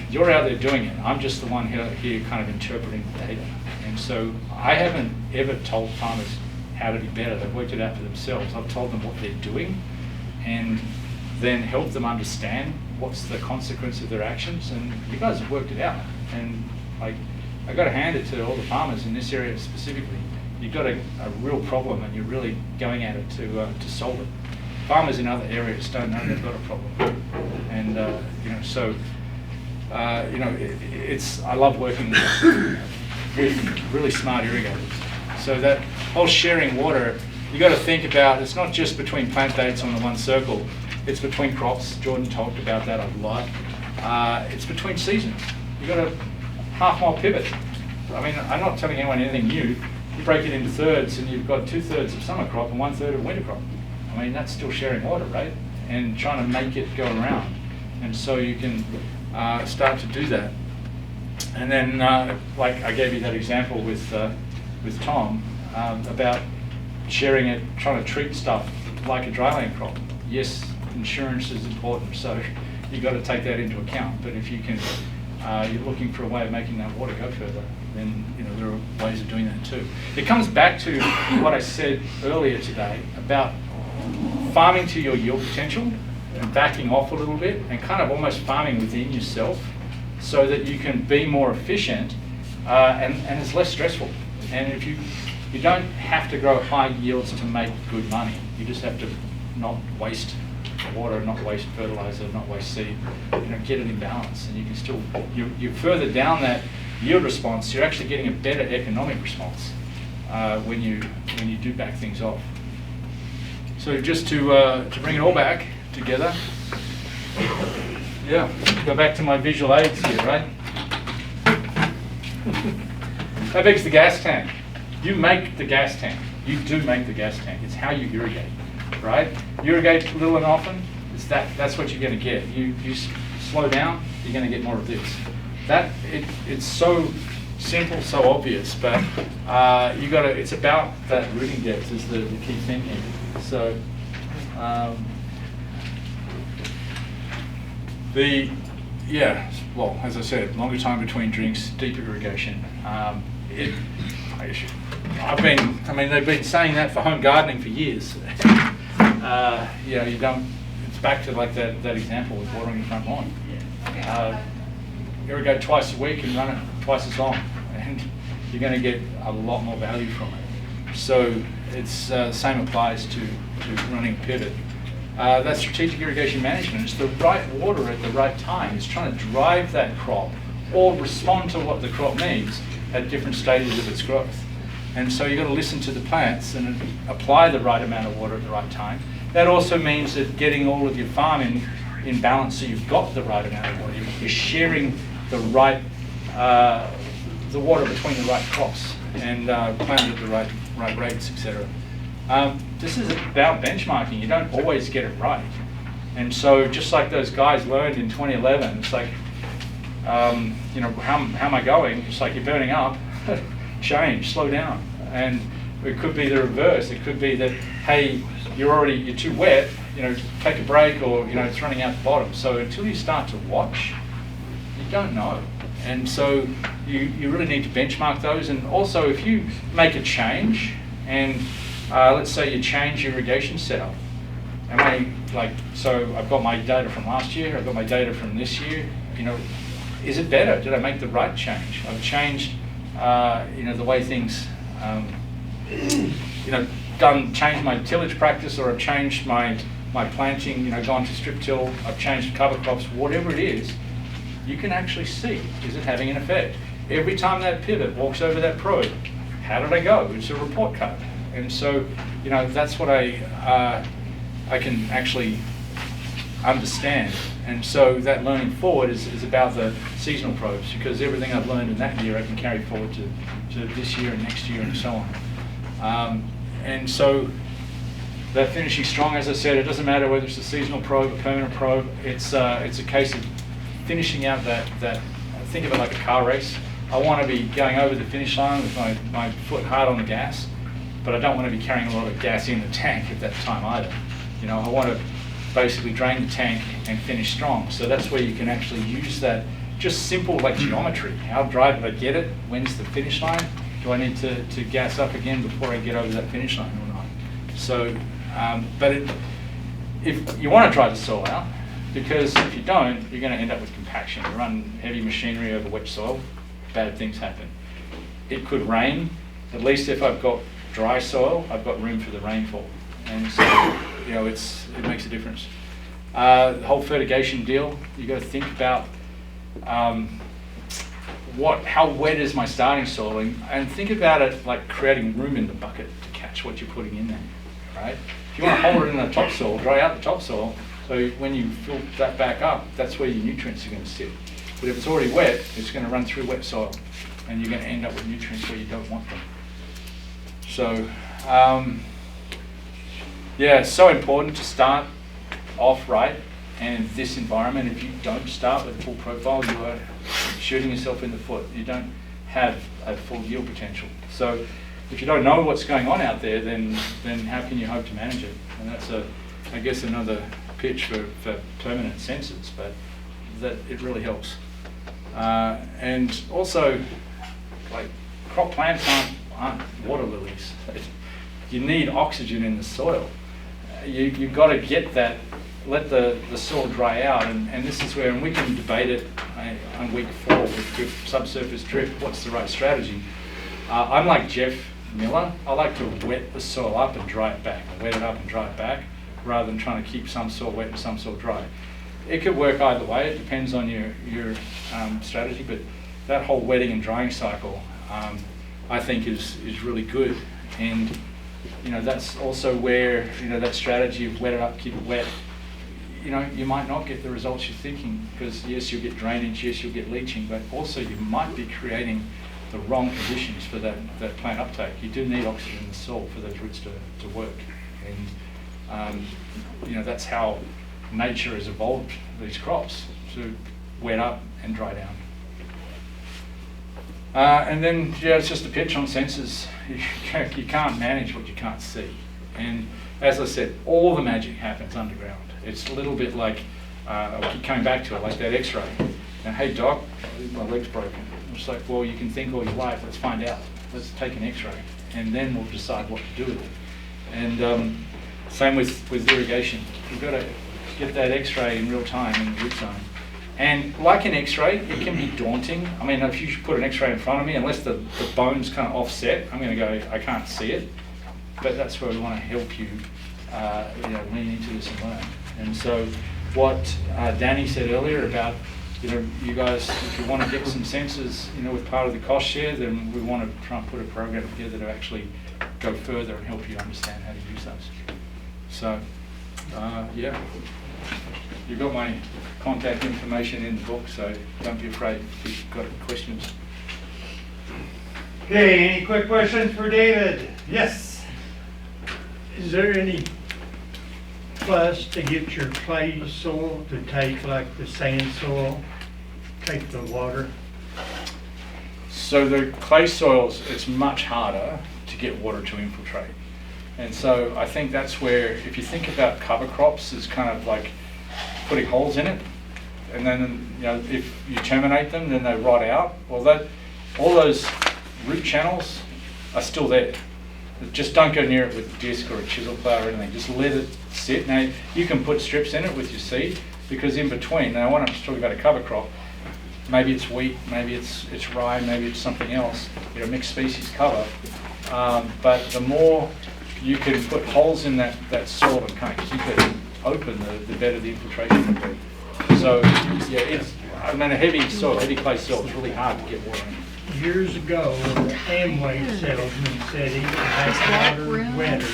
you're out there doing it. I'm just the one here kind of interpreting the data. And so I haven't ever told farmers how to be better. They've worked it out for themselves. I've told them what they're doing and then helped them understand what's the consequence of their actions. And you guys have worked it out. And I got to hand it to all the farmers in this area specifically. You've got a real problem and you're really going at it to solve it. Farmers in other areas don't know they've got a problem. And, I love working with really smart irrigators. So that whole sharing water, you got to think about, it's not just between plant dates on the one circle, it's between crops. Jordan talked about that a lot. It's between seasons. You got a half-mile pivot. I mean, I'm not telling anyone anything new. You break it into thirds and you've got 2/3 of summer crop and 1/3 of winter crop. I mean, that's still sharing water, right? And trying to make it go around. And so you can start to do that. And then, like I gave you that example with Tom about sharing it, trying to treat stuff like a dryland crop. Yes, insurance is important, so you've got to take that into account. But if you can, you're looking for a way of making that water go further, then there are ways of doing that too. It comes back to what I said earlier today about farming to your yield potential and backing off a little bit and kind of almost farming within yourself so that you can be more efficient and it's less stressful. And if you don't have to grow high yields to make good money, you just have to not waste water, not waste fertilizer, not waste seed, get it in balance. And you can still, you're further down that yield response, you're actually getting a better economic response when you do back things off. So just to bring it all back together, go back to my visual aids here, right? That begs the gas tank. You make the gas tank. You do make the gas tank. It's how you irrigate, right? You irrigate little and often, that's what you're going to get. You slow down, you're going to get more of this. It's so simple, so obvious, but it's about that rooting depth is the key thing here. So as I said, longer time between drinks, deep irrigation. They've been saying that for home gardening for years. It's back to like that example with watering the front lawn. Irrigate twice a week and run it twice as long, and you're going to get a lot more value from it. So it's same applies to running a pivot. That strategic irrigation management is the right water at the right time. It's trying to drive that crop or respond to what the crop needs at different stages of its growth. And so you've got to listen to the plants and apply the right amount of water at the right time. That also means that getting all of your farm in balance so you've got the right amount of water. You're sharing the right, the water between the right crops and planted at the right rates, etc. This is about benchmarking. You don't always get it right. And so just like those guys learned in 2011, it's like, you know, how am I going? It's like you're burning up. Change, slow down. And it could be the reverse. It could be that, hey, you're too wet, you know, take a break, or, you know, it's running out the bottom. So until you start to watch, you don't know. And so you really need to benchmark those. And also, if you make a change, and let's say you change your irrigation setup, so I've got my data from last year, I've got my data from this year, you know, is it better? Did I make the right change? I've changed, you know, the way things, you know, changed my tillage practice, or I've changed my planting, you know, gone to strip till, I've changed cover crops, whatever it is, you can actually see, is it having an effect? Every time that pivot walks over that probe, how did I go? It's a report card. And so, you know, that's what I can actually understand. And so that learning forward is about the seasonal probes, because everything I've learned in that year I can carry forward to this year and next year and so on. And so that finishing strong, as I said, it doesn't matter whether it's a seasonal probe, a permanent probe, it's a case of finishing out that, think of it like a car race. I want to be going over the finish line with my foot hard on the gas, but I don't want to be carrying a lot of gas in the tank at that time either. You know, I want to basically drain the tank and finish strong. So that's where you can actually use that just simple like geometry. How dry did I get it? When's the finish line? Do I need to gas up again before I get over that finish line or not? So, if you want to dry the soil out, because if you don't, you're going to end up with compaction. You run heavy machinery over wet soil, bad things happen. It could rain. At least if I've got dry soil, I've got room for the rainfall. And so, you know, it makes a difference. The whole fertigation deal, you've got to think about how wet is my starting soil, and think about it like creating room in the bucket to catch what you're putting in there, right? If you want to hold it in the topsoil, dry out the topsoil, so when you fill that back up, that's where your nutrients are going to sit. But if it's already wet, it's going to run through wet soil, and you're going to end up with nutrients where you don't want them. So, yeah, it's so important to start off right, and in this environment, if you don't start with a full profile, you are shooting yourself in the foot. You don't have a full yield potential. So if you don't know what's going on out there, then how can you hope to manage it? And that's, I guess, another pitch for permanent sensors, but that it really helps. And also, like, crop plants aren't water lilies. You need oxygen in the soil. You've got to get that, let the soil dry out, and this is where, and we can debate it on week 4 with drip, subsurface drip, what's the right strategy. I'm like Jeff Miller. I like to wet the soil up and dry it back, wet it up and dry it back, rather than trying to keep some soil wet and some soil dry. It could work either way. It depends on your strategy, but that whole wetting and drying cycle, I think is really good. And you know, that's also where, you know, that strategy of wet it up, keep it wet, you know, you might not get the results you're thinking, because yes, you'll get drainage, yes, you'll get leaching, but also you might be creating the wrong conditions for that plant uptake. You do need oxygen in the soil for those roots to work. And you know, that's how nature has evolved these crops, to wet up and dry down. And then, yeah, it's just a pitch on sensors. You can't manage what you can't see. And as I said, all the magic happens underground. It's a little bit like, I keep coming back to it, like that x-ray. And hey doc, my leg's broken. It's like, well, you can think all you like, let's find out. Let's take an x-ray, and then we'll decide what to do with it. And same with irrigation. You've got to get that x-ray in real time in the root zone. And like an x-ray, it can be daunting. I mean, if you put an x-ray in front of me, unless the bone's kind of offset, I'm going to go, I can't see it. But that's where we want to help you, you know, lean into this and learn. And so what Danny said earlier about you guys, if you want to get some sensors, with part of the cost share, then we want to try and put a program together to actually go further and help you understand how to use those. So, yeah, you've got my contact information in the book, so don't be afraid if you've got questions. Okay, any quick questions for David? Yes. Is there any plus to get your clay soil to take like the sand soil, take the water? So the clay soils, it's much harder to get water to infiltrate. And so I think that's where, if you think about cover crops as kind of like putting holes in it, and then, if you terminate them, then they rot out. Well, all those root channels are still there. Just don't go near it with a disc or a chisel plow or anything. Just let it sit. Now, you can put strips in it with your seed, because in between, now when I'm talking about a cover crop, maybe it's wheat, maybe it's rye, maybe it's something else, mixed species cover. But the more you can put holes in that soil and kind of keep it open, the better the infiltration will be. So, yeah, a heavy soil, heavy clay soil, it's really hard to get water in. Years ago, an Amway salesman said he could have water wetter.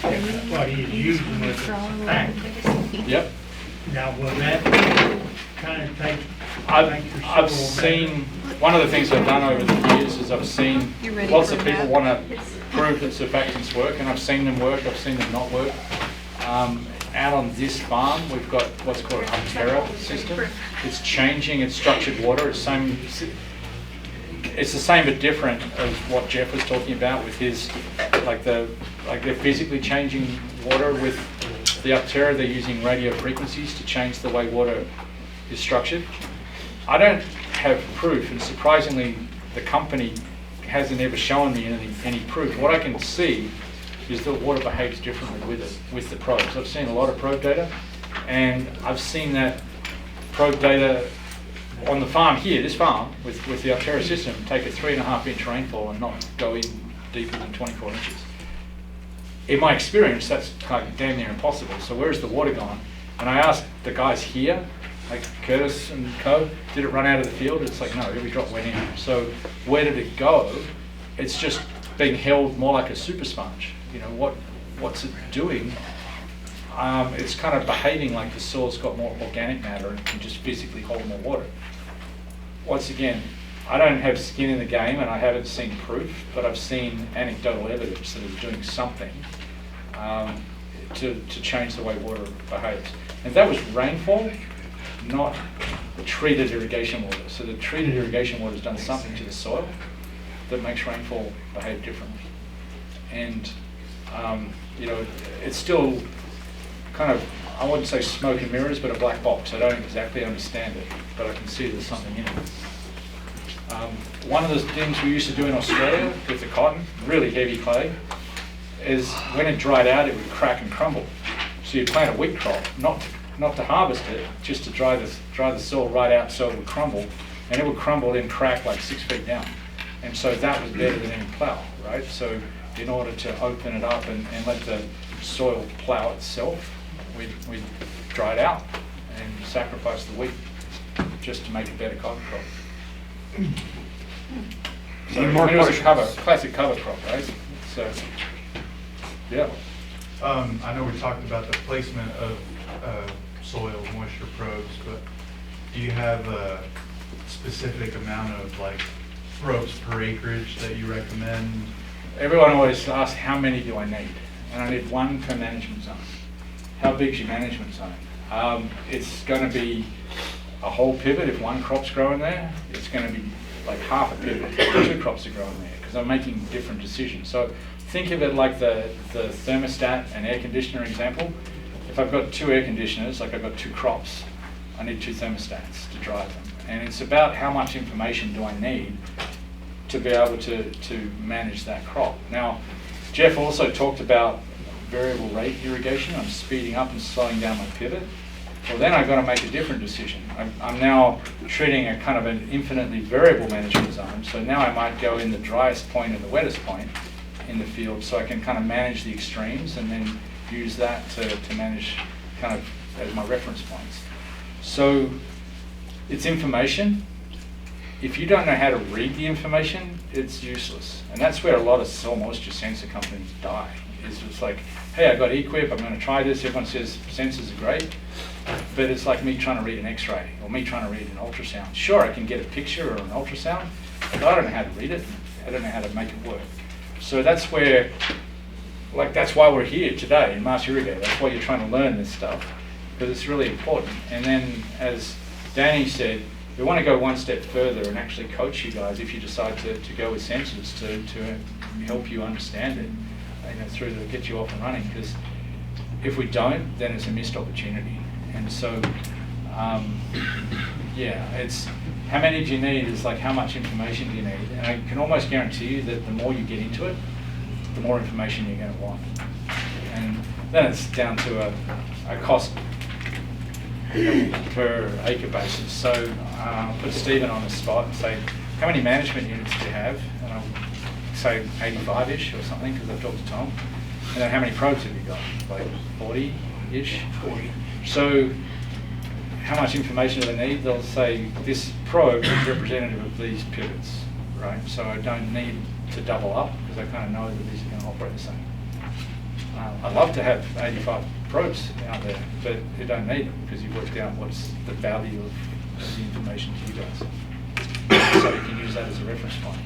That's what he was using with the tank. Yep. Now, will that kind of make your I've soil seen, one of the things I've done over the years is I've seen lots of people want to prove that surfactants work, and I've seen them work, I've seen them not work. Out on this farm, we've got what's called an Upterra system. It's changing its structured water. It's the same but different as what Jeff was talking about with his, they're physically changing water with the Upterra. They're using radio frequencies to change the way water is structured. I don't have proof, and surprisingly, the company hasn't ever shown me any proof. What I can see is that water behaves differently with the probes. I've seen a lot of probe data, and I've seen that probe data on the farm here, this farm, with the Upterra system, take a 3.5-inch rainfall and not go in deeper than 24 inches. In my experience, that's kind of damn near impossible. So where's the water gone? And I asked the guys here, like Curtis and co, did it run out of the field? It's like, no, every drop went in. So where did it go? It's just being held more like a super sponge. What's it doing? It's kind of behaving like the soil's got more organic matter and can just physically hold more water. Once again, I don't have skin in the game and I haven't seen proof, but I've seen anecdotal evidence that it's doing something to change the way water behaves. And that was rainfall, not treated irrigation water. So the treated irrigation water has done something to the soil that makes rainfall behave differently. And it's still kind of, I wouldn't say smoke and mirrors, but a black box. I don't exactly understand it, but I can see there's something in it. One of the things we used to do in Australia with the cotton, really heavy clay, is when it dried out, it would crack and crumble. So you'd plant a wheat crop, not to harvest it, just to dry the soil right out so it would crumble, and it would crumble and crack like 6 feet down. And so that was better than any plow, right? So in order to open it up and let the soil plow itself, we dry it out and sacrifice the wheat just to make a better cotton crop. So it was a classic cover crop, right? So, yeah. I know we talked about the placement of soil moisture probes, but do you have a specific amount of probes per acreage that you recommend? Everyone always asks, how many do I need? And I need one per management zone. How big's your management zone? It's going to be a whole pivot if one crop's growing there. It's going to be like half a pivot if 2 crops are growing there, because I'm making different decisions. So think of it like the thermostat and air conditioner example. If I've got 2 air conditioners, like I've got 2 crops, I need 2 thermostats to drive them. And it's about how much information do I need to be able to manage that crop. Now, Jeff also talked about variable rate irrigation. I'm speeding up and slowing down my pivot. Well, then I've got to make a different decision. I'm now treating a kind of an infinitely variable management zone. So now I might go in the driest point and the wettest point in the field, so I can kind of manage the extremes and then use that to manage kind of as my reference points. So it's information. If you don't know how to read the information, it's useless. And that's where a lot of soil moisture sensor companies die. It's just like, hey, I got Equip, I'm going to try this. Everyone says sensors are great, but it's like me trying to read an X-ray or me trying to read an ultrasound. Sure, I can get a picture or an ultrasound, but I don't know how to read it. I don't know how to make it work. So that's where, like, that's why we're here today in Master Irrigator. That's why you're trying to learn this stuff, because it's really important. And then, as Danny said, we want to go one step further and actually coach you guys if you decide to go with sensors to help you understand it, through to get you off and running. Because if we don't, then it's a missed opportunity. And so, yeah, it's how many do you need is like how much information do you need. And I can almost guarantee you that the more you get into it, the more information you're going to want. And then it's down to a cost per acre basis. So I'll put Stephen on the spot and say, how many management units do you have? And I'll say 85-ish or something, because I've talked to Tom. And then how many probes have you got? Like 40-ish? 40. So how much information do they need? They'll say this probe is representative of these pivots, right? So I don't need to double up, because I kind of know that these are going to operate the same. I'd love to have 85 probes out there, but you don't need them, because you've worked out what's the value of the information to you guys. So you can use that as a reference point.